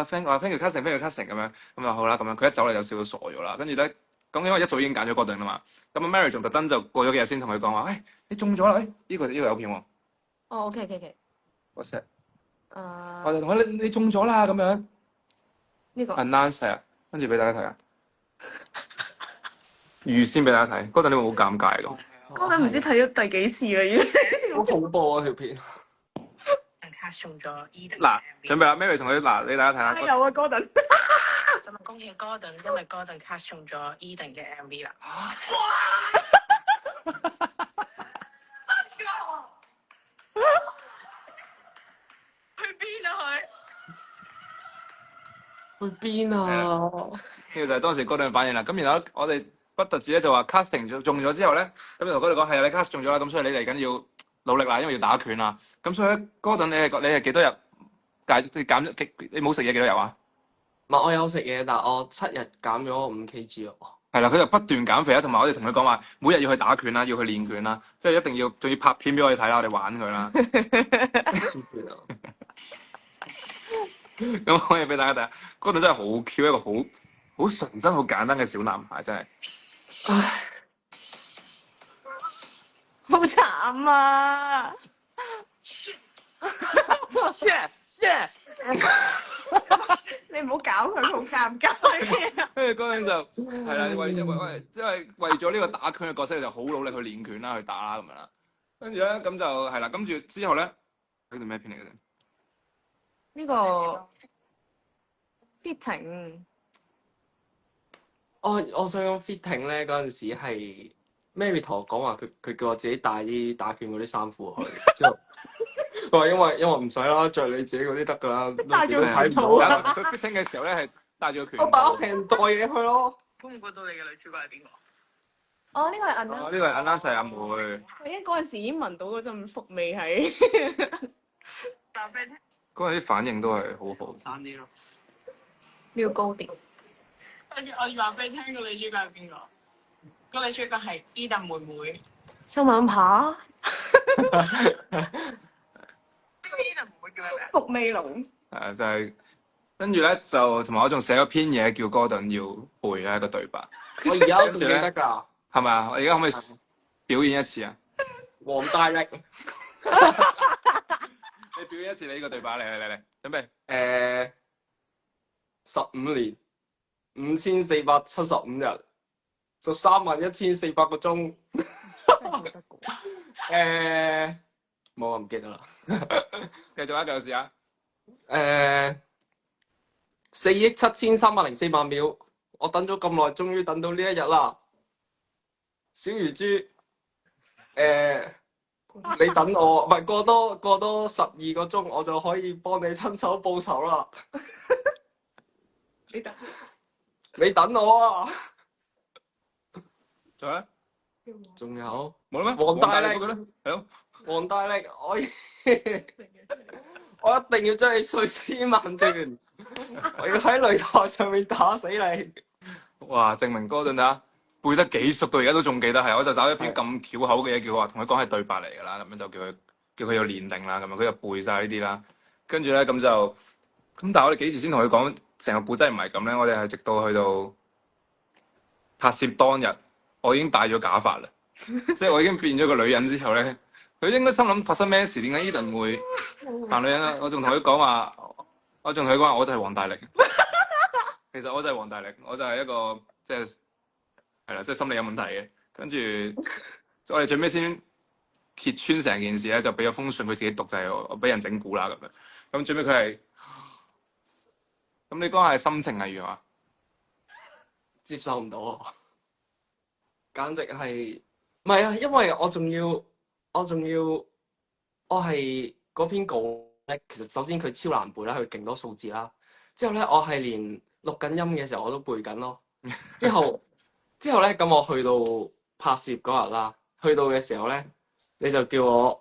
S1: thank you casting 咁樣，咁就好啦咁樣。佢一走嚟就笑到傻咗啦。跟住咧，咁因為一早已經揀咗Gordon啦嘛。咁阿 Mary 仲特登就過咗幾日先同佢講話，你中咗啦！呢個有片喎。
S2: 哦，OK。
S1: What's that？
S2: 誒，
S1: 我就同佢你中咗啦咁樣。
S2: 呢個
S1: announce 係啊，跟住俾大家睇啊。預先俾大家睇，Gordon你會好尷尬咁。
S2: Gordon唔知睇咗第幾次啦已經。
S4: 好恐怖啊條片。
S5: cast 中咗 Eden
S1: 嗱，
S5: 嘅 MV
S1: 準備啦，Mary 同佢嗱，你大家睇下。
S2: 有啊，Gordon。
S5: 咁啊，恭喜 Gordon，因為 Gordon cast 中咗 Eden 嘅 MV 啦。去邊啊佢？
S4: 去邊啊？
S1: 呢個就係當時Gordon嘅反應啦。咁然後我哋不特止咧就話 casting 中咗之後咧，咁就同Gordon講係啊，你 cast 中咗啦，咁所以你嚟緊要努力啦，因為要打拳啦。咁所以Gordon你係幾多日你冇食嘢幾多日啊？
S4: 唔係我有食嘢，但係我7日減咗5 kg 咯。
S1: 係啦，佢就不斷減肥啦，同埋我哋同佢講話，每日要去打拳啦，要去練拳啦，即係一定要，仲要拍片俾我哋睇啦，我哋玩佢啦。
S4: 黐線啊！
S1: 咁可以俾大家睇下，Gordon真係好 Q， 一個好純真、好簡單嘅小男孩，真係。
S4: 唉，
S2: 好慘啊！share，你唔好搞佢，好尷尬。
S1: 跟住嗰陣就係啦，因為為咗呢個打拳嘅角色，就好努力去練拳啦，去打啦咁樣啦。跟住咧，咁就係啦。跟住之後咧，呢段咩片嚟嘅啫？
S2: 呢個 fitting
S4: 我想講 fitting 咧嗰陣時係 Mary 同我講話，佢叫我自己帶啲打拳嗰啲衫褲去，之後佢話因為唔使啦，着你自己嗰啲得㗎啦，
S2: 帶住
S4: 睇唔到
S2: 套
S4: 啊！
S1: 佢 fitting 嘅時候咧係帶住個拳
S4: 我帶
S1: 套。
S4: 咗成袋嘢去咯。
S5: 估唔估到你嘅女主角係邊個？
S2: 哦，呢個係
S1: 哦，
S2: Anna。
S1: 呢個係 Anna 細阿妹。
S2: 我已經嗰陣時已經聞到嗰陣伏味係。
S5: 話俾你聽，
S1: 嗰陣啲反應都係好好。
S4: 生啲咯。
S2: 呢個高啲。
S5: 我話俾你聽個女主角係邊個？個女主角係 Eden 妹妹。
S2: 新聞扒。
S5: Eden 妹妹叫咩名？
S2: 伏味龍。
S1: 就係跟住咧就同埋我仲寫咗篇嘢叫Gordon要背咧個對白，
S4: 我而家仲記得㗎，
S1: 係咪啊？我而家可唔可以表演一次啊？
S4: 黃大力。
S1: 你表演一次你呢個對白嚟，準備。
S4: 15年5475日131400個鐘。冇啊，唔記得啦。
S1: 繼續啊，繼續試下。
S4: 4億7304萬秒，我等咗咁耐，終於等到呢一日啦。小魚豬，你等我，唔係過多12個鐘，我就可以幫你親手報仇啦。你等我啊！
S1: 仲有咧？
S4: 仲有
S1: 冇啦咩？
S4: 黃大力
S1: 嗰個咧？係咯。
S4: 黃大力，我一定要將你碎屍萬段，我要喺擂台上面打死你。
S1: 哇！證明Gordon啊背得幾熟，到而家都仲記得係。我就找一篇咁巧口嘅嘢，叫佢話同佢講係對白嚟㗎啦，咁樣就叫佢要練定啦，咁樣佢就背晒呢啲啦。跟住咧咁就咁，但係我哋幾時先同佢講成個故仔唔係咁咧？我哋係直到去到拍攝當日，我已經戴咗假髮啦，即係我已經變咗個女人之後咧，佢應該心諗發生咩事？點解Eden會扮女人啊？我仲同佢講話，我就係黃大力。其實我就係黃大力，我就係一個即係啦，即係心理有問題嘅。跟住我哋最尾先揭穿成件事咧，就俾咗封信佢自己讀，就係我俾人整蠱啦咁樣。咁最尾佢係咁，你講下心情係如何啊？
S4: 接受唔到啊！簡直係唔係啊？因為我係嗰篇稿咧，其實首先佢超難背啦，佢勁多數字啦。之後咧，我係連錄緊音嘅時候我都背緊咯。之後咧，咁我去到拍攝嗰日啦，去到嘅時候咧，你就叫我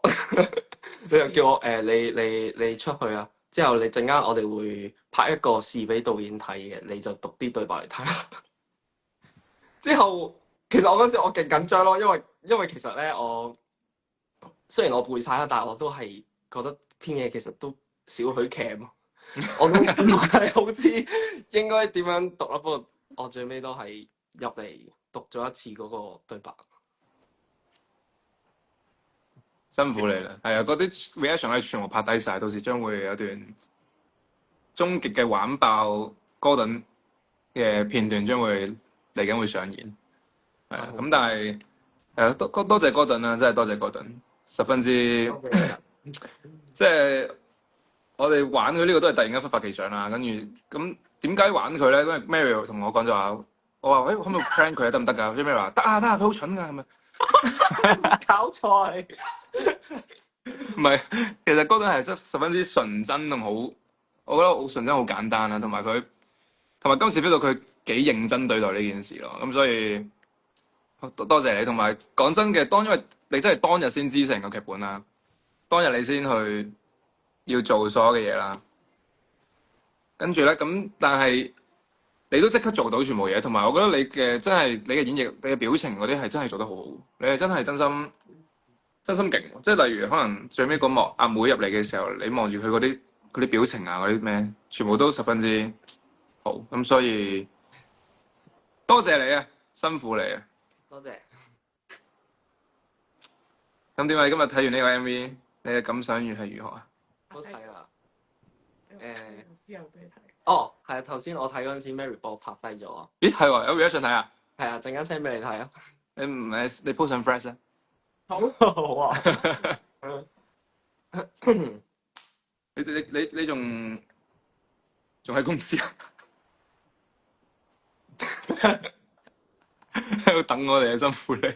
S4: 你出去啊。之後你陣間我哋會拍一個試俾導演睇嘅，你就讀啲對白嚟睇下。之後其實我嗰陣時我勁緊張咯，因為其實咧我雖然我背晒啦，但係我都係覺得篇嘢其實都少許鉗，我都唔係好知應該點樣讀啦。不過我最尾都係入嚟讀咗一次嗰個對白。
S1: 辛苦你啦，係啊，嗰啲 reaction 咧全部拍低晒，到時將會有一段終極嘅玩爆哥頓嘅片段將會嚟緊會上演，係啊，咁但係多謝哥頓啦，真係多謝哥頓，十分之即係我哋玩佢呢個都係突然間忽發奇想啦，跟住咁點解玩佢咧？因為 Mary 同我講就話，我話可唔可以 plan 佢得唔得㗎？跟住 Mary 話得啊，佢好蠢㗎，係咪？
S4: 搞錯係。
S1: 唔係，其實哥頓係真十分之純真同好，我覺得好純真好簡單啦，同埋今次 feel 到佢幾認真對待呢件事咯，咁所以多謝你，同埋講真嘅，因為你真係當日先知成個劇本啦，當日你先去要做所有嘅嘢啦，跟住咧咁，但係你都即刻做到全部嘢，同埋我覺得你嘅真係你嘅演繹、你嘅表情嗰啲係真係做得好好，你係真係真心勁，即係例如可能最尾嗰幕阿妹入嚟嘅時候，你望住佢嗰啲表情啊，嗰啲咩，全部都十分之好，咁所以多謝你啊，辛苦你啊，
S4: 多謝。
S1: 咁點解你今日睇完呢個 MV，你嘅感想係如何啊？
S4: 好睇啊！
S5: 之後俾你睇。
S4: 哦，係啊，頭先我睇嗰陣時，Mary 幫我拍低咗啊。
S1: 咦，係喎，有 reaction 睇啊？
S4: 係啊，陣間 send 俾你睇啊。
S1: 你唔係你 post 上 Fresh 啊？
S5: 好。
S4: 好啊。
S1: 你仲喺公司啊？喺度等我哋啊，辛苦你。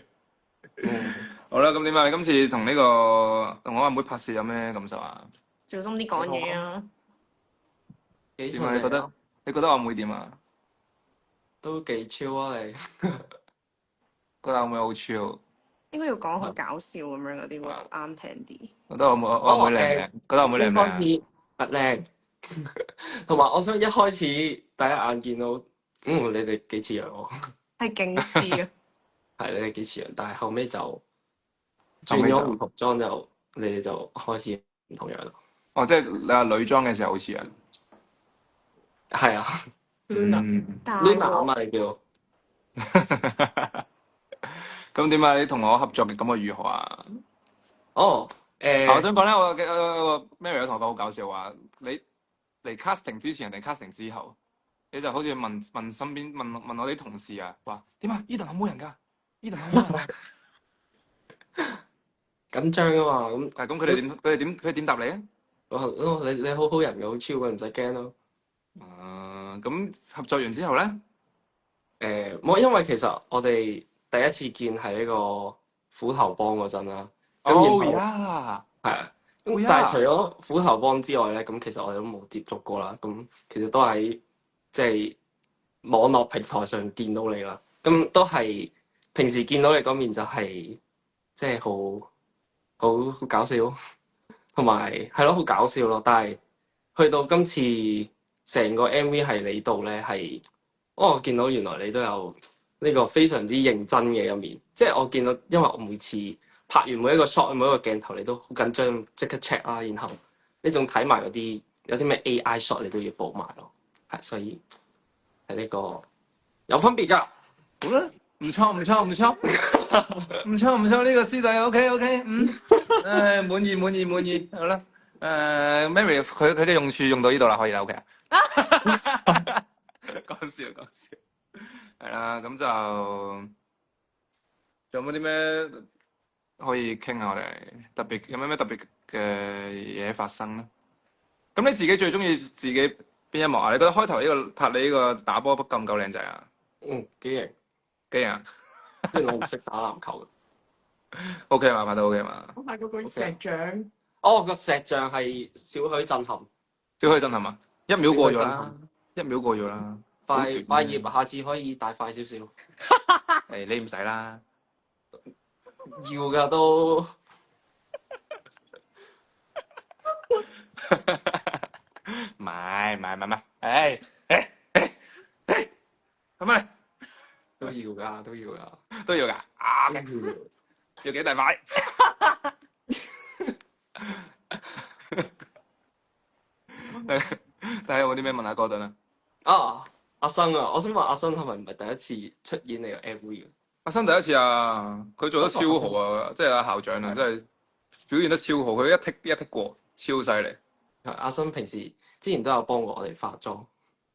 S1: 好啦，咁點啊？你今次同我阿妹拍攝有咩感受啊？
S2: 小心啲講嘢啊！
S1: 點啊？你覺得我阿妹點啊？
S4: 都幾 chill 啊你。
S1: 覺得我阿妹好 chill。
S2: 應該要講好搞笑咁樣嗰啲會啱聽啲。
S1: 覺得我阿妹靚唔靚？覺得我阿妹靚唔靚啊？
S4: 開始不靚，同埋我想一開始第一眼見到，你哋幾似樣喎。
S2: 係勁似啊！
S4: 係你哋幾似樣，但係後尾就轉咗唔同裝就，你哋就開始唔同樣啦。
S1: 哦，即係你話女裝嘅時候好似人。
S4: 係啊。Luna 啊嘛，你叫。
S1: 咁點啊？你同我合作嘅感覺如何啊？
S4: 哦，
S1: 我想講咧，我 Mary 有同我講好搞笑話，你嚟 casting 之前，人哋 casting 之後，你就好似問身邊問我啲同事啊，話點啊？Eden 有冇人㗎？Eden 有冇人啊？
S4: 緊張啊嘛，咁
S1: 咁佢哋點答你啊？
S4: 你好好人嘅，好超嘅，唔使驚咯。
S1: 咁合作完之後咧，
S4: 冇，因為其實我哋第一次見係呢個斧頭幫嗰陣啦。
S1: 哦呀，
S4: 係啊。但係除咗斧頭幫之外咧，咁其實我哋都冇接觸過啦。咁其實都喺即係網絡平台上見到你啦。咁都係平時見到你嗰面就係即係好搞笑，同埋係咯好搞笑咯。但係去到今次成個 MV 係你度咧，係我見到原來你都有呢個非常之認真嘅一面。即係我見到，因為我每次拍完每一個 shot 每一個鏡頭，你都好緊張，即刻 check 啦。然後你仲睇埋嗰啲有啲咩 AI shot，你都要補埋咯。係，所以係呢個有分別㗎。
S1: 好啦，唔錯，呢個師弟 OK，滿意，好啦。Mary 佢嘅用處用到呢度啦，可以啦 OK 啊。講笑，係啦，咁就仲有冇啲咩可以傾下？我哋有咩特別嘅嘢發生咧？咁你自己最中意自己邊一幕啊？你覺得開頭呢個拍你呢個打波夠唔夠靚仔啊？
S4: 幾型，
S1: 即
S4: 係我唔識打籃球嘅。
S1: OK 嘛，拍到 OK 嘛？
S5: 我拍嗰個石像。
S4: 哦，個石像係少許震撼。
S1: 少許震撼嘛？1秒過咗啦，
S4: 快
S1: 短
S4: 快頁，下次可以帶快少少。
S1: 誒你唔使啦，
S4: 要㗎都。
S1: 唔係，咁咪
S4: 都要㗎，都要㗎，
S1: 都要㗎，啊，
S4: 都要。
S1: 要幾大塊？大家有冇啲咩問下哥頓啊？
S4: 啊，阿生啊，我想問阿生係咪唔係第一次出演你個 MV 嘅？
S1: 阿生第一次啊，佢做得超好啊，即係阿校長啊，真係表現得超好，佢一剔一剔過，超犀利，
S4: 阿生平時之前都有幫過我哋化妝，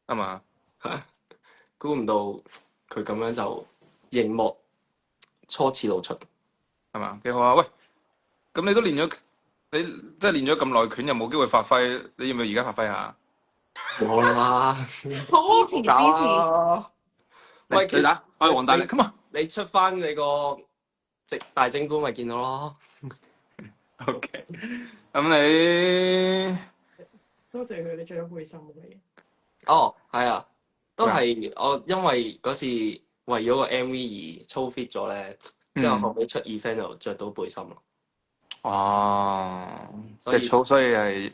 S1: 係嘛？
S4: 估唔到佢咁樣就熒幕初次露出。
S1: 係嘛？幾好啊！喂，咁你都練咗，你即係練咗咁耐拳，有冇機會發揮？你要唔要而家發揮下？
S4: 冇啦，
S2: 支持支持。
S4: 喂，
S1: 你打，我係黃大力，come on！
S4: 你出翻你個大正官咪見到咯。
S1: OK，咁你
S5: 多謝佢，你着咗背心嘅嘢。
S4: 哦，係啊，都係我因為嗰次為咗個 MV 而操 fit 咗咧，之後後尾出 event 就着到背心咯。
S1: 哦，
S4: 所以
S1: 食草，所以係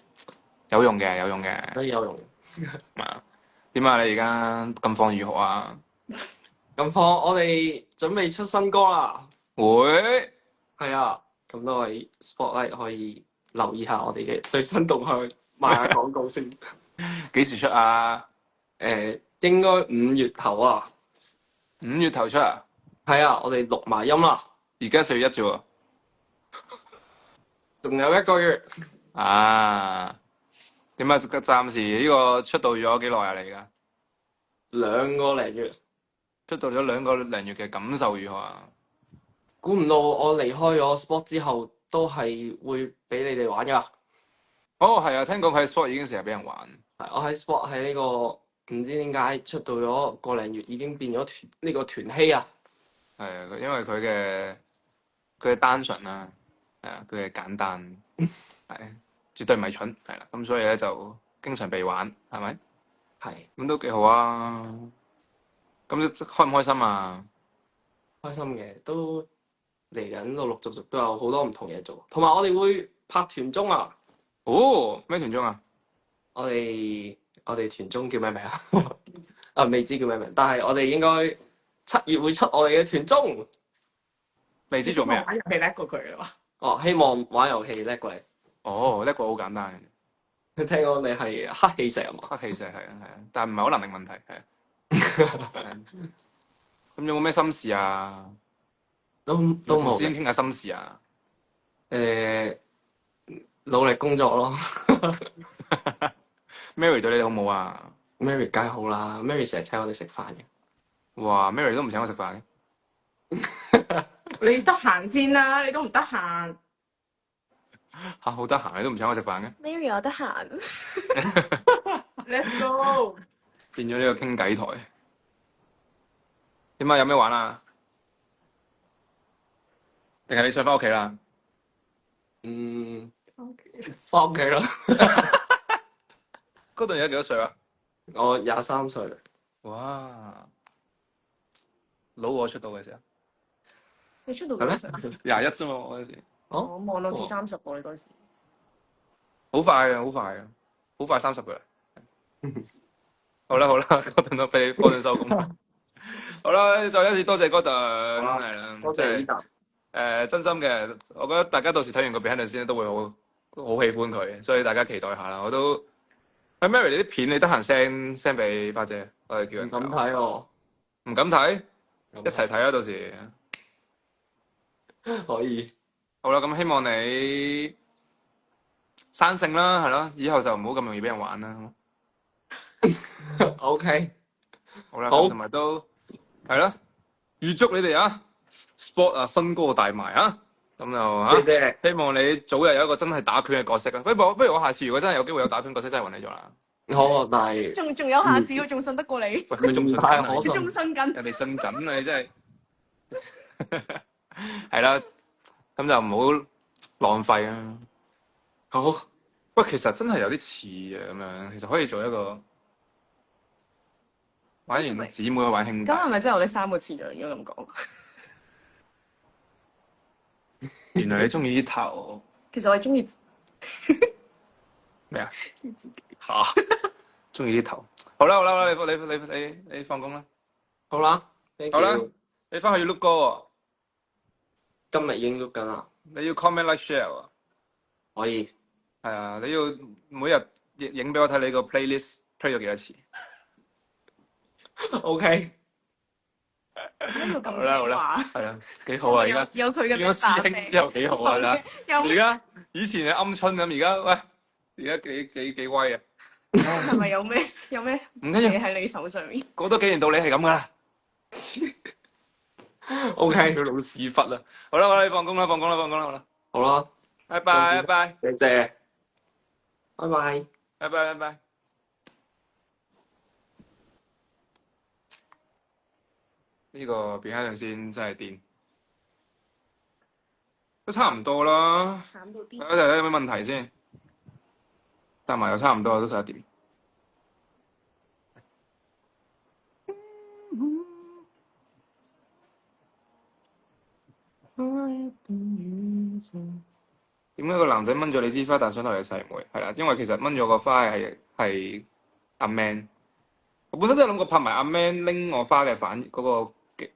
S1: 有用嘅，有用嘅。
S4: 所以有用。
S1: 啊，點啊？你而家近況如何啊？
S4: 咁我哋準備出新歌啦。
S1: 會
S4: 係啊，咁多位 Spotlight 可以留意下我哋嘅最新動向，賣下廣告先。
S1: 幾時出啊？
S4: 應該5月頭啊。
S1: 5月頭出啊？
S4: 係啊，我哋錄埋音啦，
S1: 而家4月1啫喎。
S4: 仲有1個月。
S1: 啊，點啊？暫時呢個出道咗幾耐啊？你而家
S4: 2個零月，
S1: 出道咗2個零月嘅感受如何啊？
S4: 估唔到我離開咗 Spot 之後，都係會俾你哋玩噶。
S1: 哦，係啊，聽講佢喺 Sport 已經成日俾人玩。
S4: 係我喺 Spot 喺呢個唔知點解出道咗個零月，已經變咗呢個團欺啊！
S1: 係啊，因為佢嘅單純啦，係啊，佢嘅簡單，係絕對唔係蠢，係啦，咁所以咧就經常被玩，係咪？
S4: 係
S1: 咁都幾好啊！咁開唔開心啊？
S4: 開心嘅，都嚟緊陸陸續續都有好多唔同嘢做，同埋我哋會拍團綜啊！
S1: 哦，咩團綜啊？
S4: 我哋團綜叫咩名啊？啊，未知叫咩名，但係我哋應該7月會出我哋嘅團綜。
S1: 未知做咩啊？
S5: 玩遊戲叻過佢啦。
S4: 哦，希望玩遊戲叻過你。
S1: 哦，呢個好簡單嘅，
S4: 聽講你係黑氣石啊嘛？
S1: 黑氣石係啊，但係唔係好能力問題係啊。係啊咁有冇咩心事啊？
S4: 都冇嘅。
S1: 先傾下心事啊！
S4: 努力工作咯。
S1: Mary 對你好唔好啊？
S4: Mary 梗係好啦，Mary 成日請我哋食飯嘅。
S1: 哇，Mary 都唔請我食飯嘅。
S5: 你得閒先啦，你都唔得閒。
S1: 嚇，好得閒你都唔請我食飯嘅，
S2: Mary 我得閒。
S5: Let's go。
S1: 變咗呢個傾偈台。點啊？有咩玩啊？定係你想翻屋企啦？
S4: 翻屋企啦。
S1: 嗰度而家幾多歲啊？
S4: 我23歲。
S1: 哇！老我出道嘅時候
S2: 你出道
S4: 係咩
S2: 幾多歲啊？
S1: 21啫嘛，我嗰陣時。
S2: 我望到似30喎，你嗰時。
S1: 好快啊！好快啊！好快30嘅啦。好啦，嗰陣都俾你嗰陣收工。好啦，再一次多謝嗰陣，係啦，
S4: 多
S1: 即係
S4: 謝呢集。
S1: 真心嘅，我覺得大家到時睇完個片先都會好喜歡佢，所以大家期待下啦。我都喺 Mary 你啲片，你得閒 send 俾花姐，我哋叫人
S4: 咁睇喎。
S1: 唔敢睇，一齊睇啦，到時。
S4: 可以。
S1: 好啦，咁希望你生性啦，係咯，以後就唔好咁容易俾人玩啦。
S4: OK。
S1: 好啦，
S4: 好
S1: 同埋都係啦，預祝你哋啊 Sport 啊新歌大賣啊！咁就
S4: 謝謝。
S1: 希望你早日有一個真係打拳嘅角色啦。不如我下次如果真係有機會有打拳角色，真係揾你做啦。
S4: 好啊，但係
S2: 仲有下次，我仲信得過你。
S1: 喂，佢仲信緊啊，
S4: 太可信
S2: 佢仲信緊。
S1: 人哋信緊啊，你真係係啦，咁就唔好浪費啊。
S4: 好。
S1: 喂，其實真係有啲似嘅咁樣，其實可以做一個玩完姊妹玩兄弟
S2: 咁。係咪即係我哋三個似樣應該咁講？
S1: 原來你中意啲頭
S2: 其實我係中意
S1: 咩啊？
S2: 自己。
S1: 嚇，中意啲頭。好啦好啦好啦，你放工啦。
S4: 好啦，thank
S1: 好啦
S4: you，
S1: 你翻去要碌歌喎，
S4: 今日已經碌緊啦，
S1: 你要 comment like share 喎。
S4: 可以。
S1: 係啊，你要每日影俾我睇你個 playlist play 咗幾多次。
S4: OK，
S2: 呢個咁
S1: 好啦好啦，
S2: 話，
S1: 係啊，幾好啊！而家
S2: 有佢嘅
S1: 變咗師兄之後幾好啊！而家
S2: 有
S1: 而家以前係鵪鶉咁，而家喂，而家幾威啊！
S2: 係咪有咩
S1: 唔緊要
S2: 嘢喺你手上面？
S1: 過多幾年到你係咁噶啦。
S4: OK，
S1: 佢老屎忽啦！好啦好啦，你放工啦，好啦，
S4: 好啦，
S1: 拜拜拜拜
S4: 多謝，拜拜。
S1: 拜拜拜拜。呢個變黑陣先真係癲，都差唔多啦。
S2: 慘到啲。
S1: 大家有咩問題先？搭埋又差唔多，都11點。點解個男仔掹咗你支花，但想同你細妹？係啦，因為其實掹咗個花係阿 Man。我本身都有諗過拍埋阿 Man 拎我花嘅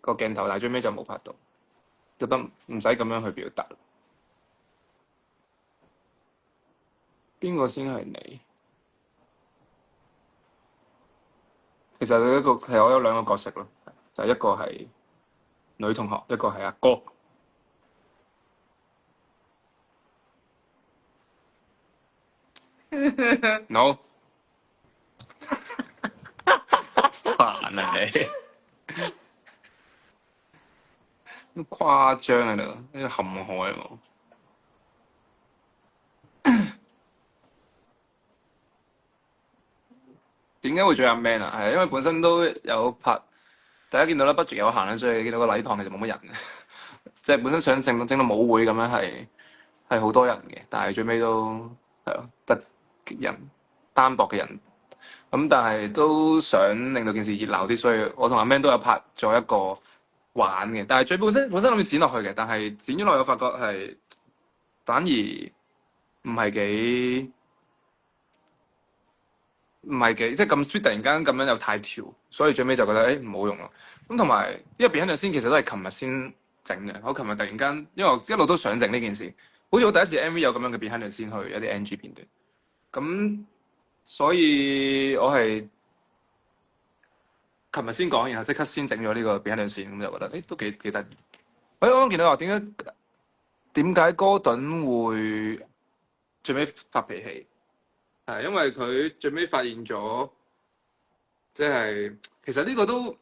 S1: 個鏡頭，但係最尾就冇拍到，覺得唔使咁樣去表達。邊個先係你？其實我有兩個角色咯，就係一個係女同學，一個係阿哥。No， 煩啊你，都誇張啊你，呢個陷害我。點解會做阿 Man 啊？係因為本身都有拍，大家見到啦，budget 有限啦，所以見到個禮堂其實冇乜人，即係本身想整到舞會咁樣係好多人嘅，但係最尾都係咯得人單薄嘅人。咁但係都想令到件事熱鬧啲，所以我同阿 Man 都有拍咗一個玩嘅，但係本身諗住剪落去嘅，但係剪咗落去我發覺係反而唔係幾即係咁 sweet，突然間咁樣又太跳，所以最尾就覺得唔好用咯。咁同埋呢個 behind the scene其實都係琴日先整嘅，我琴日突然間因為我一路都想整呢件事，好似我第一次 MV 有咁樣嘅 behind the scene去一啲 NG 片段，咁。所以我係琴日先講，然後即刻先整咗呢個 behind the scene，咁就覺得都幾得意。我啱啱見到話點解哥頓會最尾發脾氣？係因為佢最尾發現咗，即係其實呢個都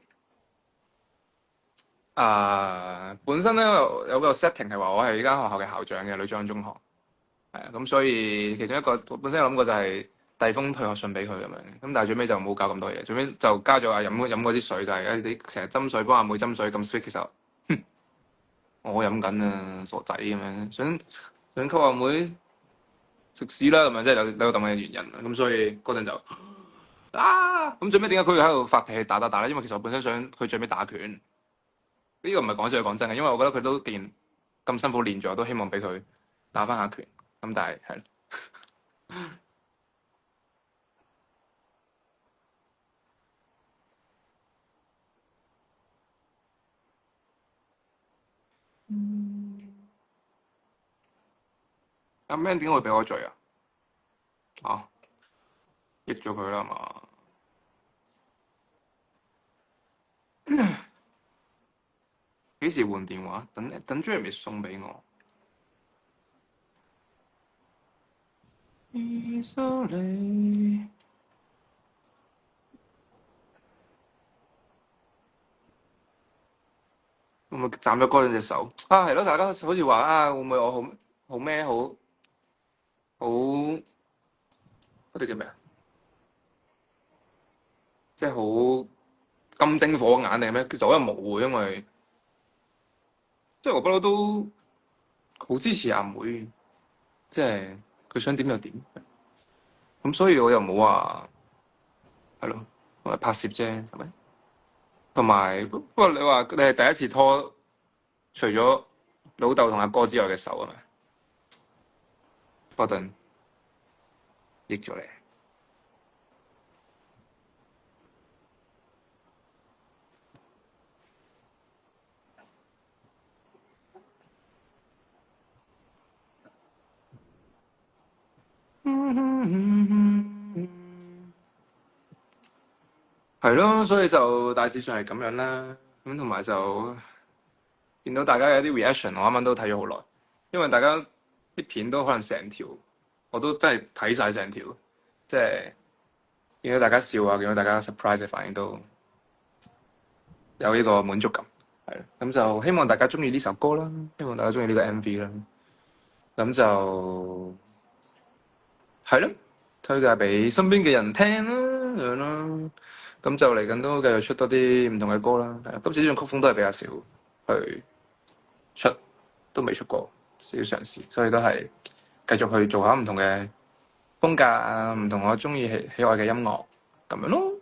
S1: 本身咧有個 setting 係話我係呢間學校嘅校長嘅女中中學，係啊，咁所以其中一個本身有諗過就係遞封退學信俾佢咁樣，咁但係最尾就冇搞咁多嘢，最尾就加咗飲嗰啲水，就係你成日斟水幫阿妹斟水咁 sweet，其實我飲緊啊，傻仔咁樣，想溝阿妹食屎啦咁樣，即係有咁嘅原因啦，咁所以嗰陣就咁最尾點解佢喺度發脾氣打咧？因為其實我本身想佢最尾打拳，呢個唔係講笑，係講真嘅，因為我覺得佢都既然咁辛苦練咗，都希望俾佢打翻下拳，咁但係係咯。阿 Man 點解會俾我罪啊？益咗佢啦嘛？幾時換電話？等 Jeremy 送俾我。會唔會斬咗嗰兩隻手？係咯，大家好似話會唔會我好咩好嗰啲叫咩啊？即係好金睛火眼定係咩？其實我又冇嘅，因為即係我不嬲都好支持阿妹，即係佢想點就點。咁所以我又冇話係咯，我係拍攝啫，係咪？同埋不過你話你係第一次拖，除咗老豆同阿哥之外嘅手係咪？波頓益咗你。係咯，所以就大致上係咁樣啦。咁同埋就見到大家有啲 reaction，我啱啱都睇咗好耐，因為大家啲片都可能成條，我都真係睇晒成條，即係見到大家笑啊，見到大家 surprise 嘅反應都有呢個滿足感。係咯，咁就希望大家中意呢首歌啦，希望大家中意呢個 MV 啦。咁就係咯，推介俾身邊嘅人聽啦，咁樣啦。咁就嚟緊都繼續出多啲唔同嘅歌啦。係啊，今次呢種曲風都係比較少去出，都未出過，少嘗試，所以都係繼續去做下唔同嘅風格啊，唔同我中意喜愛嘅音樂咁樣咯。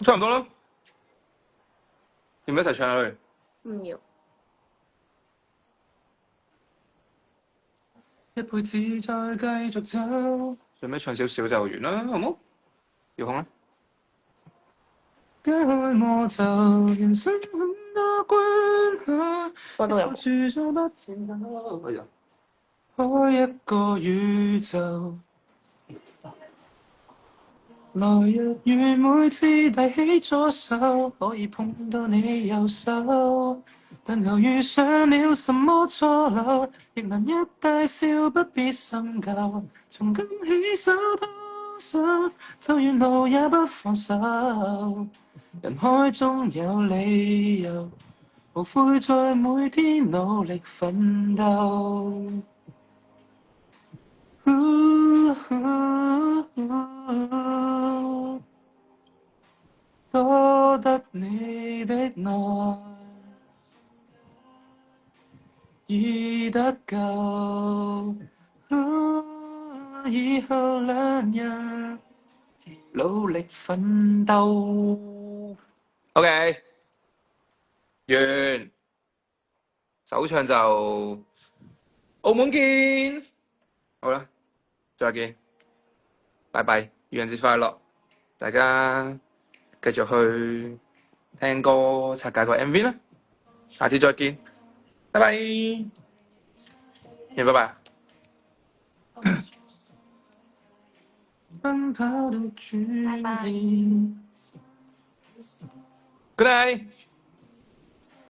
S1: 差唔多啦，要唔要一齊唱下去？
S2: 唔要。
S1: 一輩子再繼續走，最尾唱少少就完啦，好冇？遙控啦。解開魔咒，人生很多關口，
S2: 我都有。
S1: 住咗不前頭。哎呀，開一個宇宙。來日如每次提起左手，可以碰到你右手。但求遇上了什麼錯漏，亦能一大笑不必深究。從今起手拖手，就沿路也不放手。人海中有理由，無悔在每天努力奮鬥。多得你的愛已得夠，以後兩人努力奮鬥。OK，完，首唱就澳門見。好啦，再見，拜拜，愚人節快樂！大家繼續去聽歌、拆解個 MV 啦，下次再見，拜拜，拜拜。奔跑到轉變，Good night。